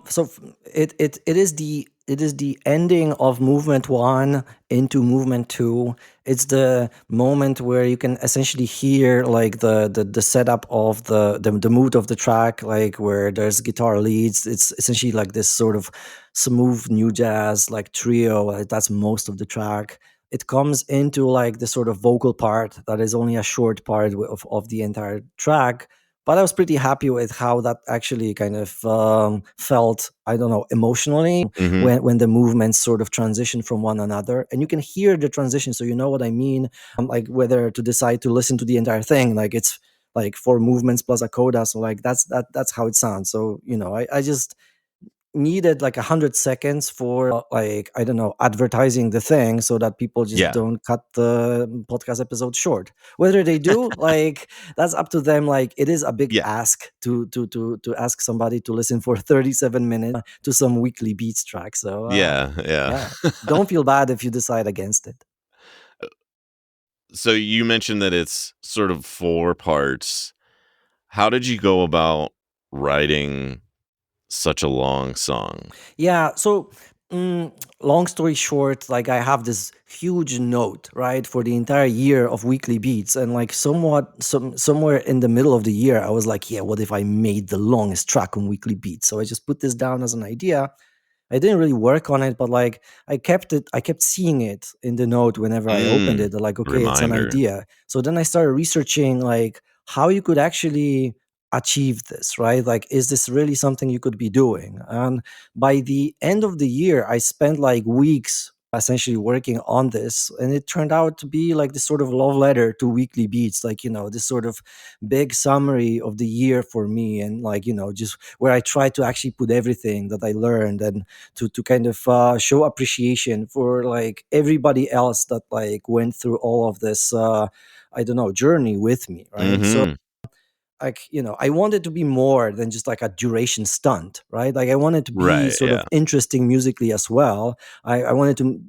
Speaker 2: So it is the ending of movement one into movement two. It's the moment where you can essentially hear like the setup of the mood of the track, like where there's guitar leads. It's essentially like this sort of smooth new jazz like trio. That's most of the track. It comes into like the sort of vocal part that is only a short part of the entire track, but I was pretty happy with how that actually kind of felt. I don't know, emotionally,
Speaker 1: Mhm.
Speaker 2: when the movements sort of transition from one another, and you can hear the transition, so you know what I mean. Like whether to decide to listen to the entire thing, like it's like four movements plus a coda, so like that's how it sounds. So I just needed like 100 seconds for like I don't know, advertising the thing so that people just
Speaker 1: Yeah.
Speaker 2: don't cut the podcast episode short. Whether they do, like that's up to them. Like it is a big
Speaker 1: Yeah.
Speaker 2: ask to ask somebody to listen for 37 minutes to some weekly beats track. So
Speaker 1: Yeah,
Speaker 2: yeah,
Speaker 1: yeah.
Speaker 2: don't feel bad if you decide against it.
Speaker 1: So you mentioned that it's sort of 4 parts. How did you go about writing such a long song?
Speaker 2: Yeah. So, long story short, like I have this huge note, right, for the entire year of weekly beats, and like somewhere in the middle of the year, I was like, yeah, what if I made the longest track on weekly beats? So I just put this down as an idea. I didn't really work on it, but like I kept seeing it in the note whenever I opened
Speaker 1: Mm,
Speaker 2: it. Like, okay, it's an
Speaker 1: reminder.
Speaker 2: idea. So then I started researching like how you could actually achieve this, right? Like, is this really something you could be doing? And by the end of the year, I spent like weeks essentially working on this, and it turned out to be like this sort of love letter to weekly beats, like this sort of big summary of the year for me, and like just where I try to actually put everything that I learned, and to kind of show appreciation for like everybody else that like went through all of this I don't know, journey with me, right? So
Speaker 1: Mhm.
Speaker 2: like I wanted to be more than just like a duration stunt, right? Like I wanted to be
Speaker 1: Right,
Speaker 2: sort
Speaker 1: yeah.
Speaker 2: of interesting musically as well. I wanted to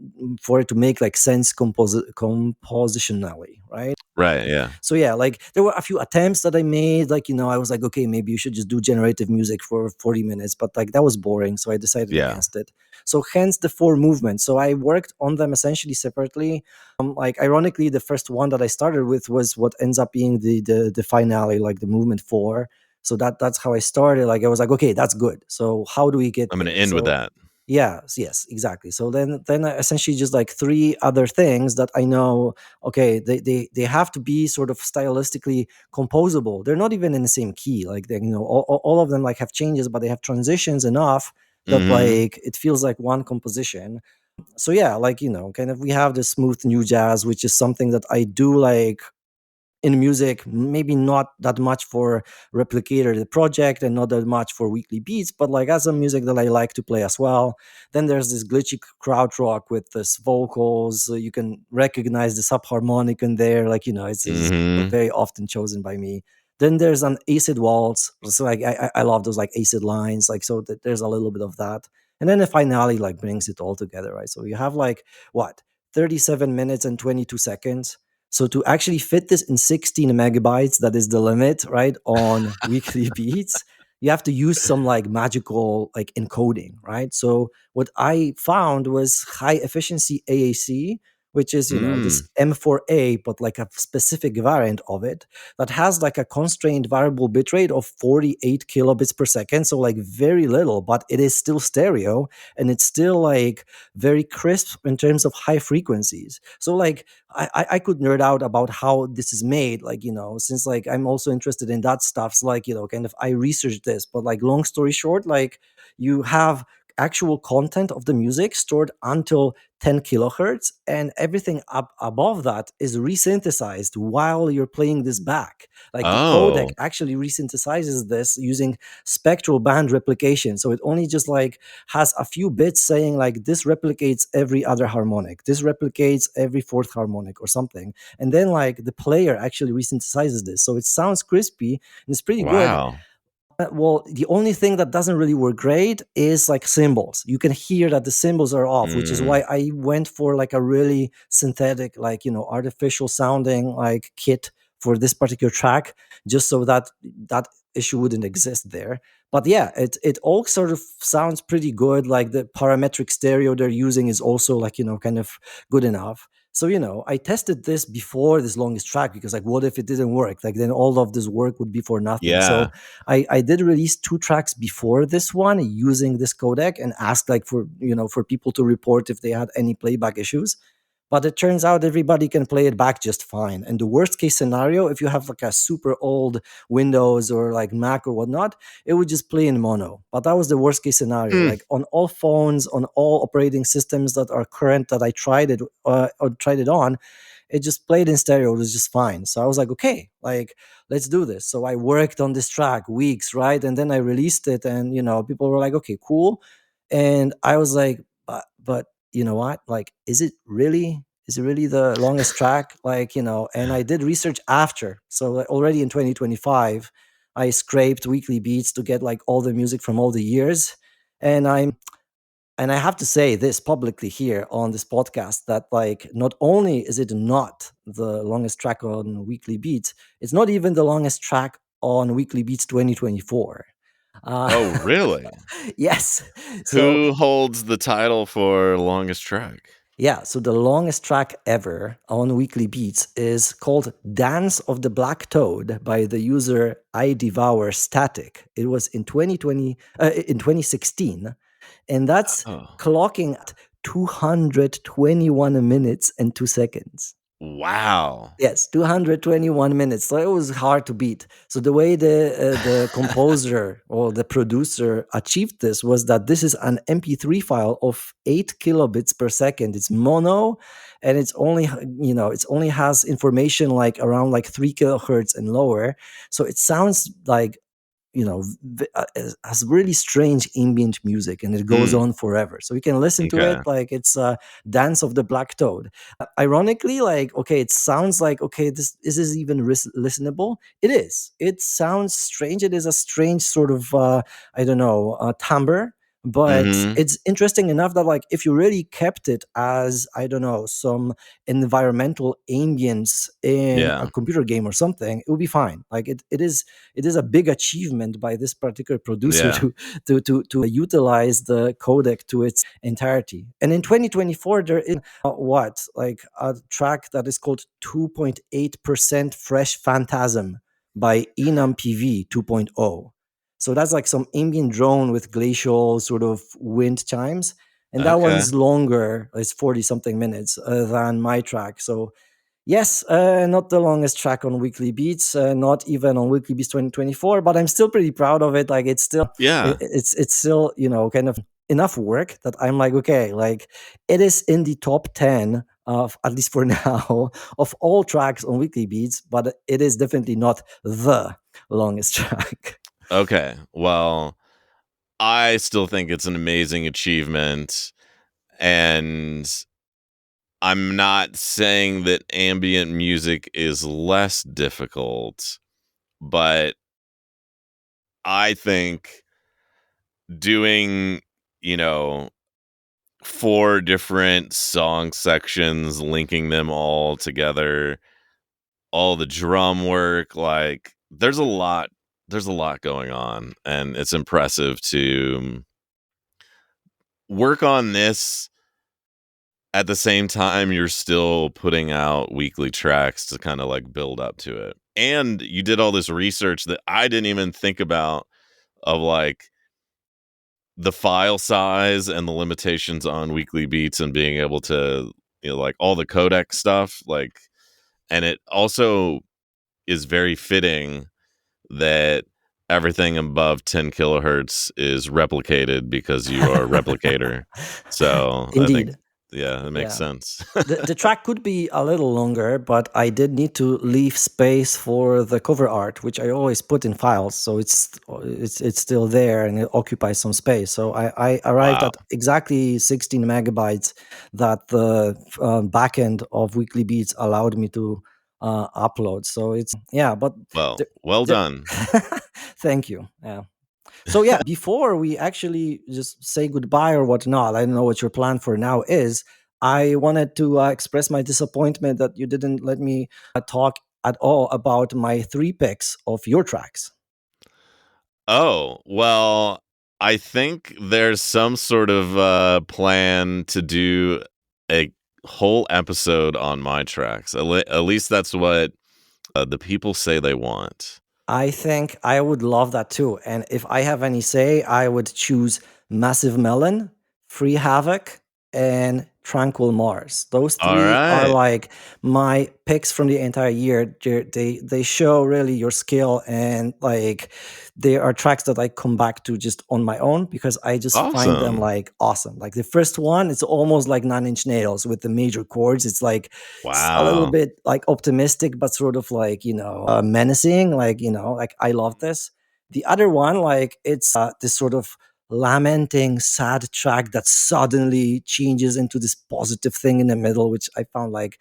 Speaker 2: for it to make like sense compositionally, right?
Speaker 1: Right, yeah.
Speaker 2: So yeah, like there were a few attempts that I made. Like I was like, okay, maybe you should just do generative music for 40 minutes, but like that was boring, so I decided
Speaker 1: Yeah.
Speaker 2: against it. So hence the four movements. So I worked on them essentially separately. Like ironically, the first one that I started with was what ends up being the finale, like the movement four. So that's how I started. Like I was like, okay, that's good. So how do we get
Speaker 1: I'm gonna
Speaker 2: there?
Speaker 1: end with
Speaker 2: So
Speaker 1: that.
Speaker 2: yes, exactly. So then I essentially just like three other things that I know, okay, they have to be sort of stylistically composable. They're not even in the same key. Like they, all of them like have changes, but they have transitions enough that
Speaker 1: Mhm.
Speaker 2: like it feels like one composition. So yeah, like kind of we have the smooth new jazz, which is something that I do like in music, maybe not that much for Replicator, the project, and not that much for Weekly Beats, but like as a music that I like to play as well. Then there's this glitchy crowd rock with this vocals. You can recognize the subharmonic in there, like it's
Speaker 1: Mhm.
Speaker 2: very often chosen by me. Then there's an acid waltz. So like I love those like acid lines, like so that there's a little bit of that. And then the finale like brings it all together, right? So you have like what 37 minutes and 22 seconds, so to actually fit this in 16 megabytes, that is the limit, right, on weekly beats, you have to use some like magical like encoding, right? So what I found was high efficiency AAC, which is this
Speaker 1: Mm.
Speaker 2: M4A, but like a specific variant of it that has like a constrained variable bitrate of 48 kilobits per second. So like very little, but it is still stereo, and it's still like very crisp in terms of high frequencies. So like I could nerd out about how this is made, like since like I'm also interested in that stuff. So like kind of I researched this, but like long story short, like you have actual content of the music stored until 10 kilohertz, and everything up above that is resynthesized while you're playing this back. Like the codec
Speaker 1: Oh,
Speaker 2: actually resynthesizes this using spectral band replication, so it only just like has a few bits saying like this replicates every other harmonic, this replicates every fourth harmonic or something, and then like the player actually resynthesizes this, so it sounds crispy and it's pretty good.
Speaker 1: wow.
Speaker 2: Well, the only thing that doesn't really work great is like cymbals. You can hear that the cymbals are off, which is why
Speaker 1: Mm,
Speaker 2: I went for like a really synthetic, like, artificial sounding like kit for this particular track, just so that that issue wouldn't exist there. But yeah, it all sort of sounds pretty good. Like the parametric stereo they're using is also like, kind of good enough. So, I tested this before this longest track because, like, what if it didn't work? Like, then all of this work would be for nothing. So
Speaker 1: yeah.
Speaker 2: I did release two tracks before this one using this codec and asked like for people to report if they had any playback issues. But it turns out everybody can play it back just fine. And the worst case scenario, if you have like a super old Windows or like Mac or whatnot, it would just play in mono. But that was the worst case scenario.
Speaker 1: Hmm.
Speaker 2: Like on all phones, on all operating systems that are current that I tried it or tried it on, it just played in stereo. It was just fine. So I was like, okay, like let's do this. So I worked on this track weeks, right? And then I released it, and people were like, okay, cool. And I was like, but you know what? Like, is it really the longest track? Like, and I did research after. So like, already in 2025, I scraped weekly beats to get like all the music from all the years. And I have to say this publicly here on this podcast that like not only is it not the longest track on Weekly Beats, it's not even the longest track on Weekly Beats 2024. Uh,
Speaker 1: Oh, really?
Speaker 2: yes. So
Speaker 1: Who holds the title for longest track?
Speaker 2: yeah, so the longest track ever on Weekly Beats is called Dance of the Black Toad by the user I Devour Static. It was in 2016, and that's
Speaker 1: Oh,
Speaker 2: clocking at 221 minutes and 2 seconds.
Speaker 1: wow.
Speaker 2: Yes, 221 minutes. So it was hard to beat. So the way the composer or the producer achieved this was that this is an MP3 file of 8 kilobits per second. It's mono, and it's only has information like around like 3 kilohertz and lower. So it sounds like has really strange ambient music, and it goes
Speaker 1: Hmm.
Speaker 2: on forever, so you can listen to it
Speaker 1: Okay.
Speaker 2: like it's Dance of the Black Toad. Ironically, like, okay, it sounds like, okay, this is even listenable. It sounds strange. It is a strange sort of I don't know, timbre, but
Speaker 1: Mm-hmm.
Speaker 2: it's interesting enough that like if you really kept it as, I don't know, some environmental ambience in a
Speaker 1: Yeah.
Speaker 2: computer game or something, it would be fine. Like it is a big achievement by this particular producer
Speaker 1: Yeah.
Speaker 2: to utilize the codec to its entirety. And in 2024, there is what, like a track that is called 2.8% Fresh Phantasm by Enum PV 2.0. So that's like some ambient drone with glacial sort of wind chimes. And that
Speaker 1: Okay.
Speaker 2: one's longer, it's 40 something minutes than my track. So yes, not the longest track on Weekly Beats, not even on Weekly Beats 2024, but I'm still pretty proud of it. Like it's still,
Speaker 1: Yeah.
Speaker 2: it's still, kind of enough work that I'm like, okay, like it is in the top 10 of, at least for now, of all tracks on Weekly Beats, but it is definitely not the longest track.
Speaker 1: Okay. Well, I still think it's an amazing achievement, and I'm not saying that ambient music is less difficult, but I think doing, you know, 4 different song sections, linking them all together, all the drum work, like, there's a lot going on, and it's impressive to work on this at the same time you're still putting out weekly tracks to kinda, like, build up to it. And you did all this research that I didn't even think about of, like, the file size and the limitations on weekly beats and being able to, like, all the codec stuff, like, and it also is very fitting that everything above 10 kilohertz is replicated because you are a replicator. So, I think,
Speaker 2: Indeed.
Speaker 1: yeah, that makes
Speaker 2: Yeah.
Speaker 1: sense.
Speaker 2: The track could be a little longer, but I did need to leave space for the cover art, which I always put in files, so it's still there and it occupies some space. So I arrived
Speaker 1: Wow.
Speaker 2: at exactly 16 megabytes that the backend of Weekly Beats allowed me to upload. So it's yeah, but
Speaker 1: Well,
Speaker 2: the,
Speaker 1: well
Speaker 2: the
Speaker 1: done.
Speaker 2: thank you. Yeah. So yeah, before we actually just say goodbye or whatnot, I don't know what your plan for now is. I wanted to express my disappointment that you didn't let me talk at all about my 3 picks of your tracks.
Speaker 1: Oh, well, I think there's some sort of plan to do a whole episode on my tracks. At least that's what the people say they want.
Speaker 2: I think I would love that too. And if I have any say, I would choose Massive Melon, Free Havoc, and Tranquil Mars. Those
Speaker 1: All
Speaker 2: three are
Speaker 1: right.
Speaker 2: like my picks from the entire year. They show really your skill, and like they are tracks that I come back to just on my own because I just find them
Speaker 1: Awesome.
Speaker 2: like awesome. Like the first one, it's almost like Nine Inch Nails with the major chords. It's like a little
Speaker 1: Wow.
Speaker 2: bit like optimistic, but sort of like menacing. Like like I love this. The other one, like it's this sort of lamenting, sad track that suddenly changes into this positive thing in the middle, which I found like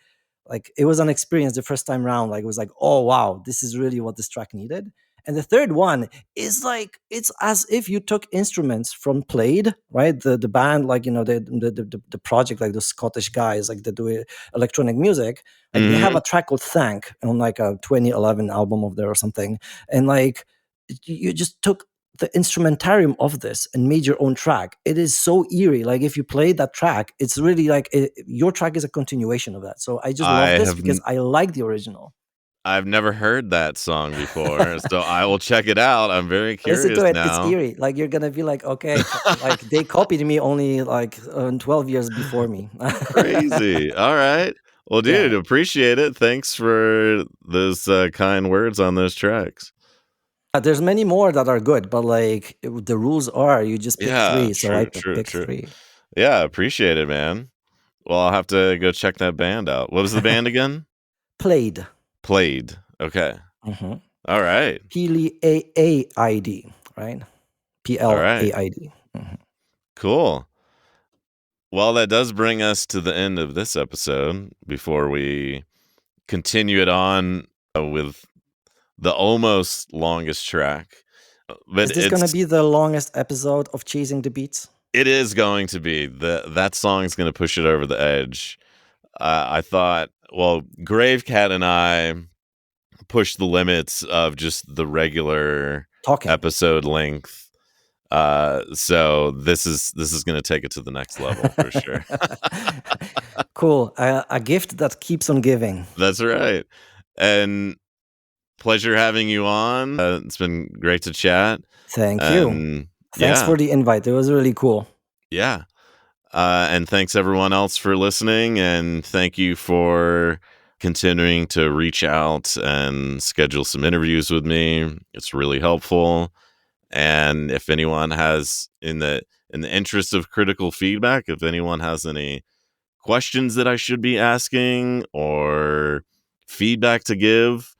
Speaker 2: it was an experience the first time round. Like it was like, oh wow, this is really what this track needed. And the third one is like it's as if you took instruments from Played, right? The band, like the project, like the Scottish guys, like they do electronic music. Like they have
Speaker 1: Hmm.
Speaker 2: a track called Thank on like a 2011 album of there or something, and like you just took the instrumentarium of this and made your own track. It is so eerie. Like if you play that track, it's really like your track is a continuation of that. So I just
Speaker 1: I
Speaker 2: love this
Speaker 1: have
Speaker 2: because I like the original.
Speaker 1: I've never heard that song before, so I will check it out. I'm very
Speaker 2: Listen
Speaker 1: curious
Speaker 2: to it. It's
Speaker 1: now.
Speaker 2: eerie. Like you're gonna be like, okay, like they copied me only like 12 years before me.
Speaker 1: Crazy. All right. Well, dude,
Speaker 2: Yeah.
Speaker 1: appreciate it. Thanks for those kind words on those tracks.
Speaker 2: There's many more that are good, but like the rules are you just pick
Speaker 1: Yeah,
Speaker 2: three. So I
Speaker 1: true, true,
Speaker 2: pick
Speaker 1: true.
Speaker 2: three.
Speaker 1: Yeah, appreciate it, man. Well, I'll have to go check that band out. What was the band again?
Speaker 2: Played.
Speaker 1: Played. Okay.
Speaker 2: Mm-hmm.
Speaker 1: All right.
Speaker 2: Plaid, right?
Speaker 1: All right.
Speaker 2: Plaid. Mhm.
Speaker 1: Cool. Well, that does bring us to the end of this episode before we continue it on with the almost longest track. But
Speaker 2: Is this gonna be the longest episode of Chasing the Beats?
Speaker 1: it is going to be that song's going to push it over the edge. I thought, well, Gravecat and I pushed the limits of just the regular
Speaker 2: Talking.
Speaker 1: episode length. So this is going to take it to the next level for sure.
Speaker 2: Cool. A gift that keeps on giving.
Speaker 1: That's right. And pleasure having you on. It's been great to chat.
Speaker 2: Thank you.
Speaker 1: And
Speaker 2: Thanks
Speaker 1: yeah,
Speaker 2: for the invite. It was really cool.
Speaker 1: yeah. And thanks everyone else for listening. And thank you for continuing to reach out and schedule some interviews with me. It's really helpful. And if anyone has in the interest of critical feedback, if anyone has any questions that I should be asking or feedback to give,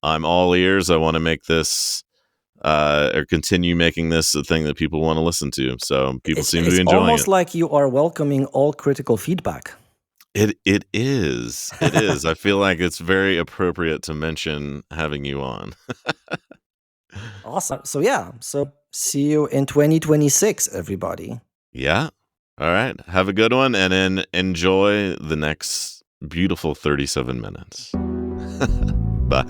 Speaker 1: I'm all ears. I want to make this or continue making this a thing that people want to listen to. So people
Speaker 2: It's
Speaker 1: seem to be
Speaker 2: it's
Speaker 1: enjoying
Speaker 2: almost
Speaker 1: it.
Speaker 2: like you are welcoming all critical feedback.
Speaker 1: It is. It is. I feel like it's very appropriate to mention having you on.
Speaker 2: Awesome. So yeah. So see you in 2026, everybody.
Speaker 1: Yeah. All right. Have a good one and then enjoy the next beautiful 37 minutes. Bye.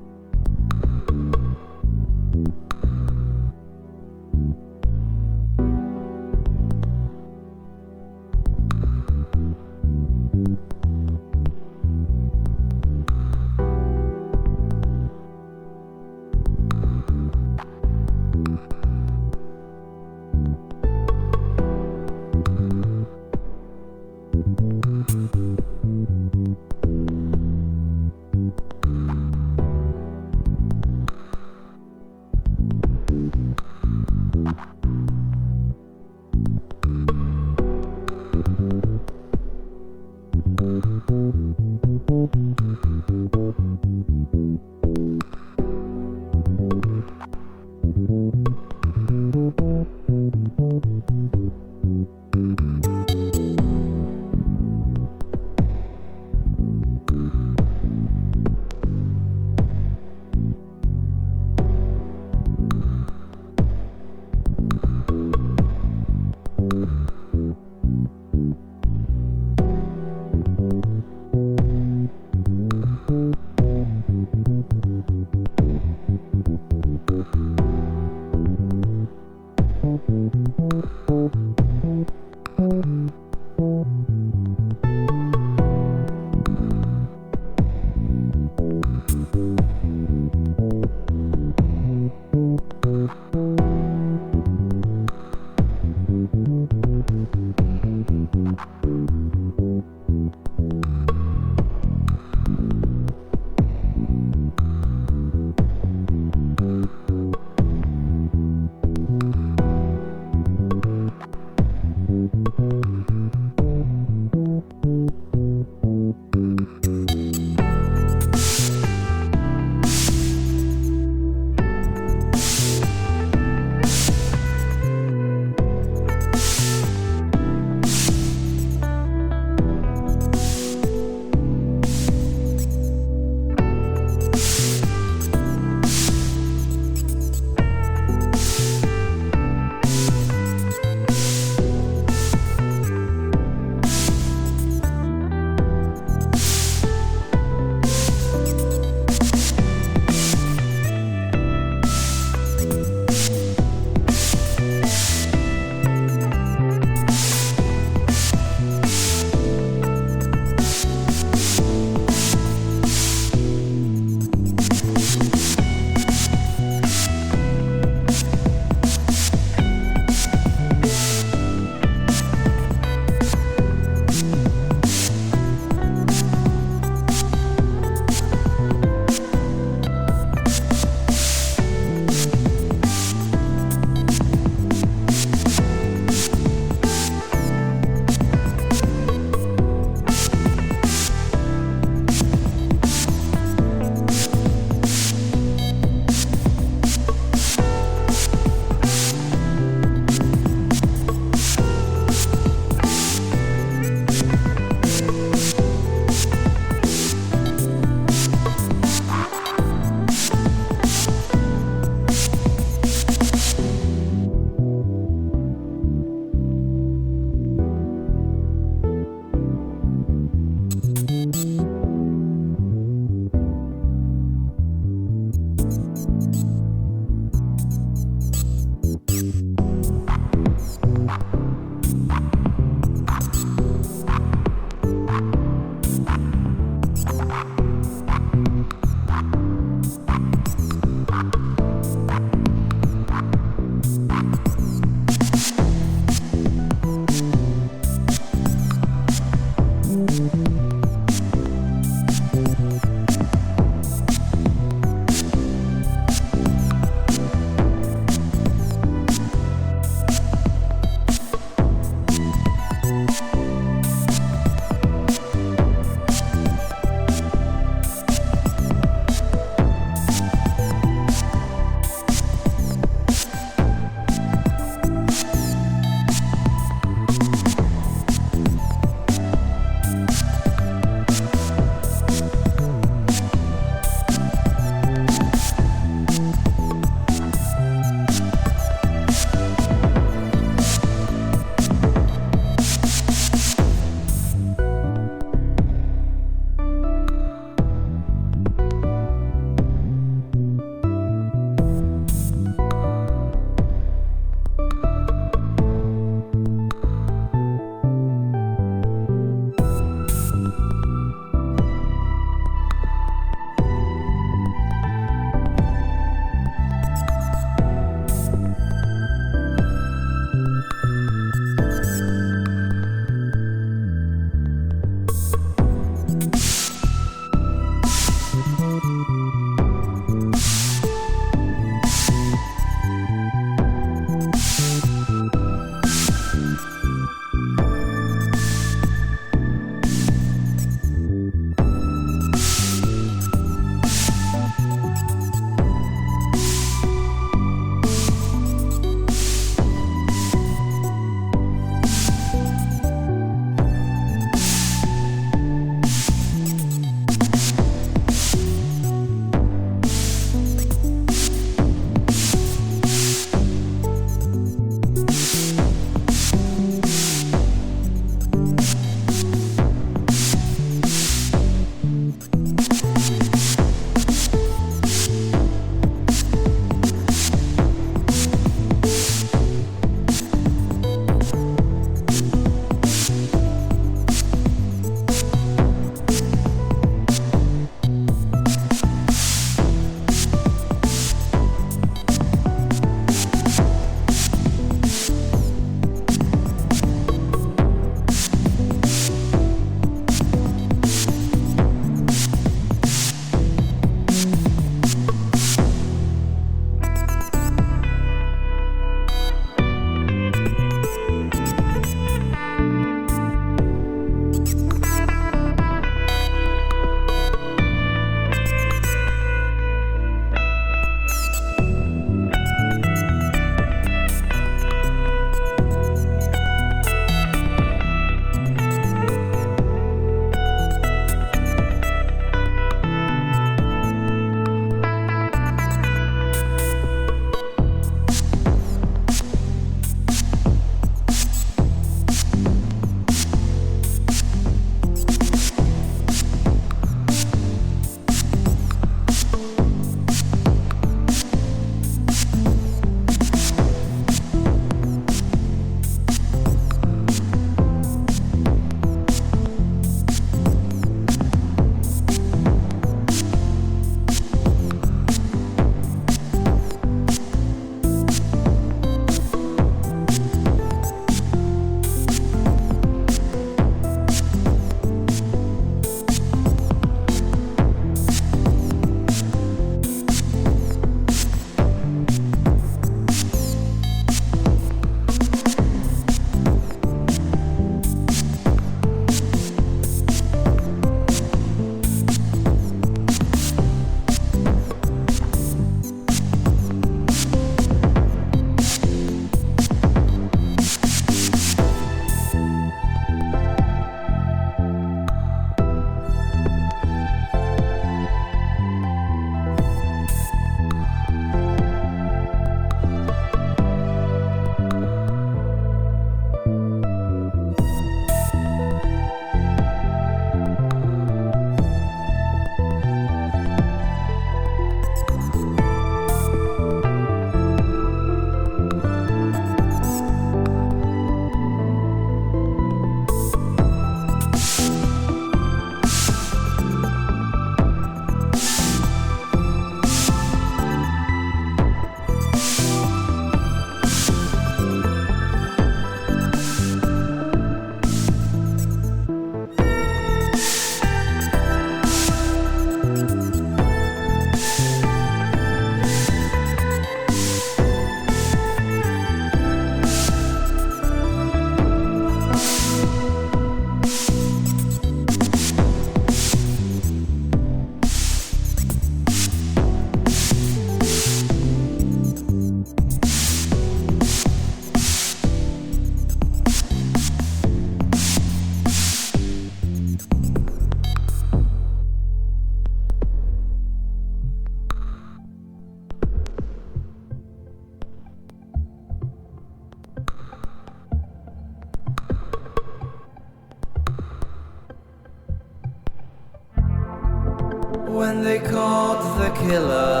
Speaker 2: When they caught the killer,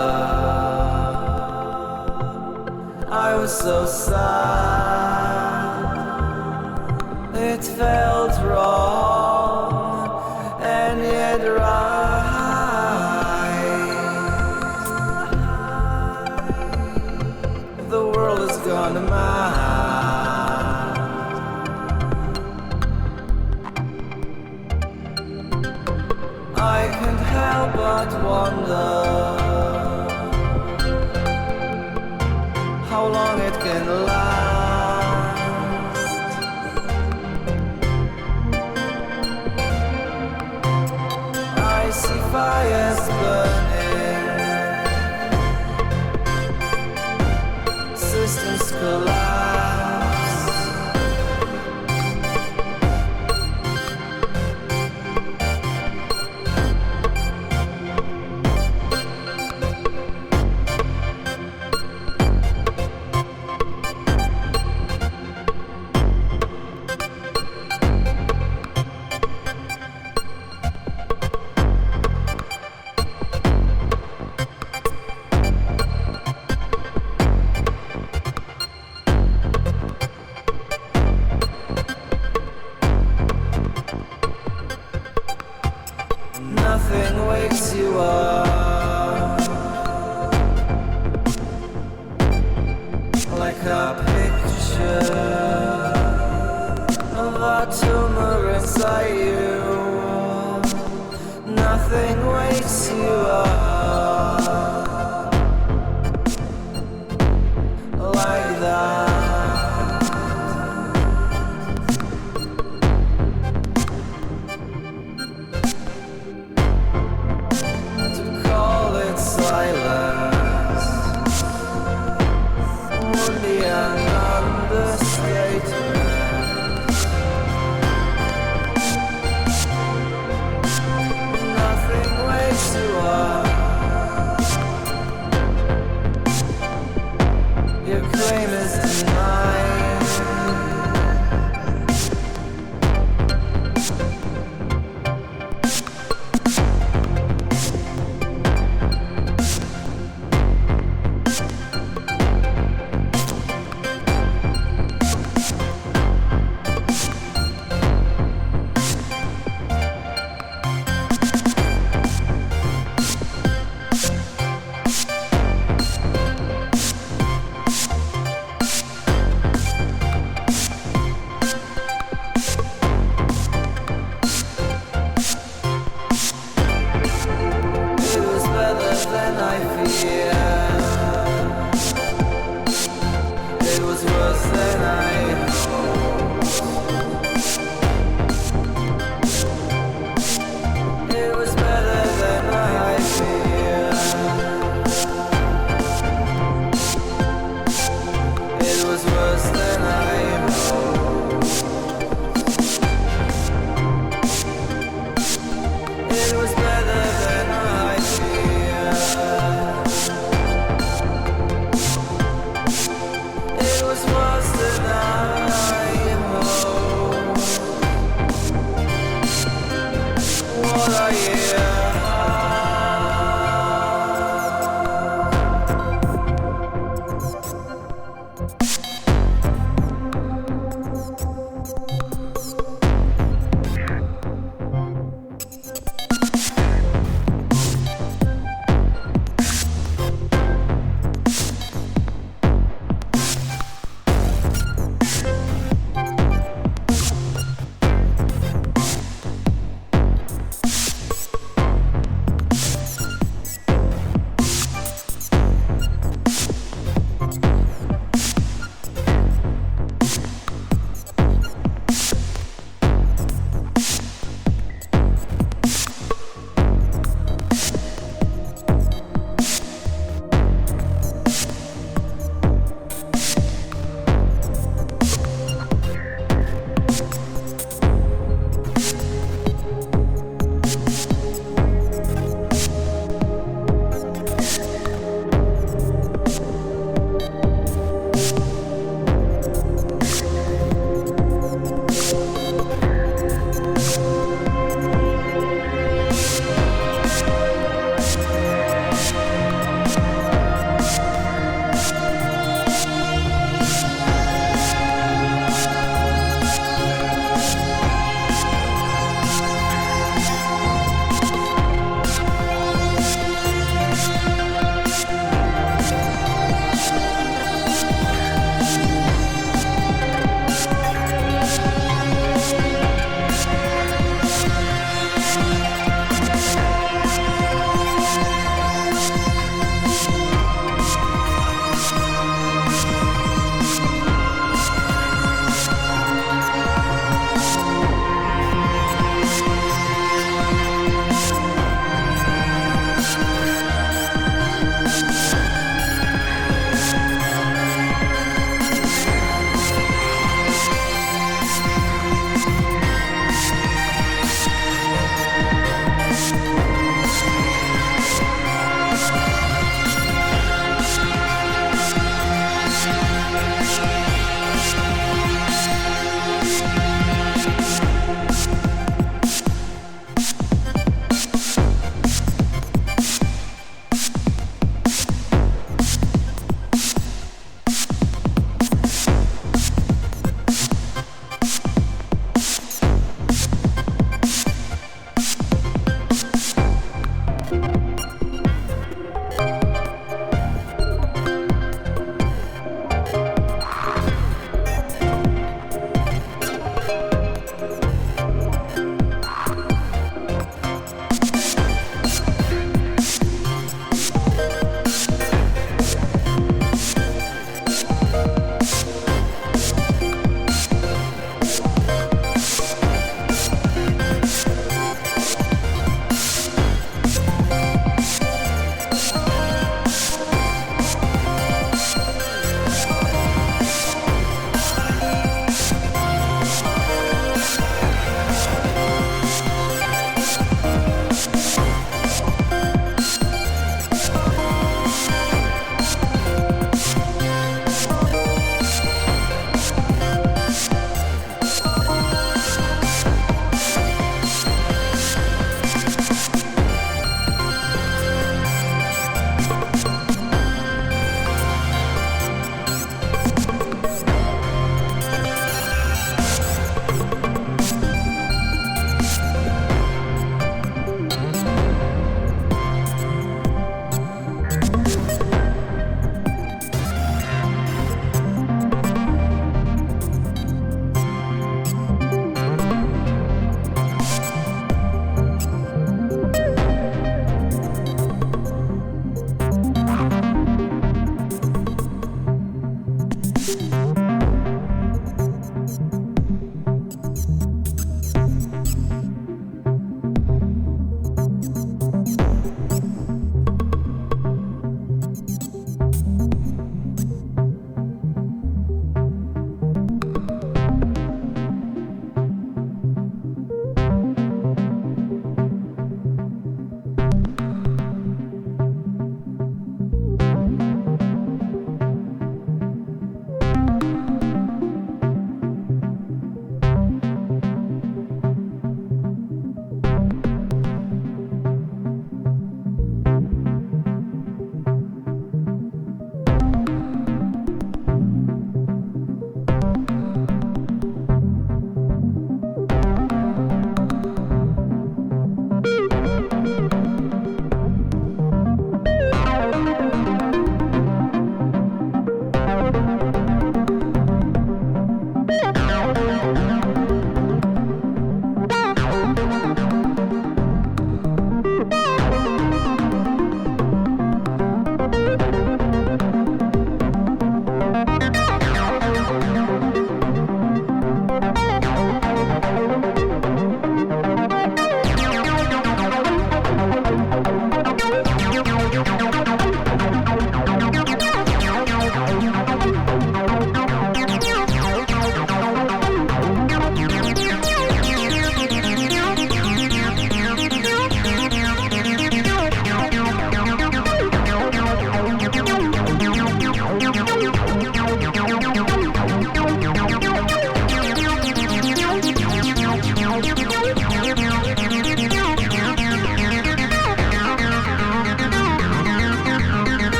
Speaker 2: I was so sad. It felt wrong and yet right. The world has gone mad. I can't help but wonder how long it can last. I see fires burning, systems collapse. Nothing wakes you up like a picture of a tumor inside you. Nothing wakes you up like that. Silence would be an understatement. Nothing wakes you up. Your claim is denied.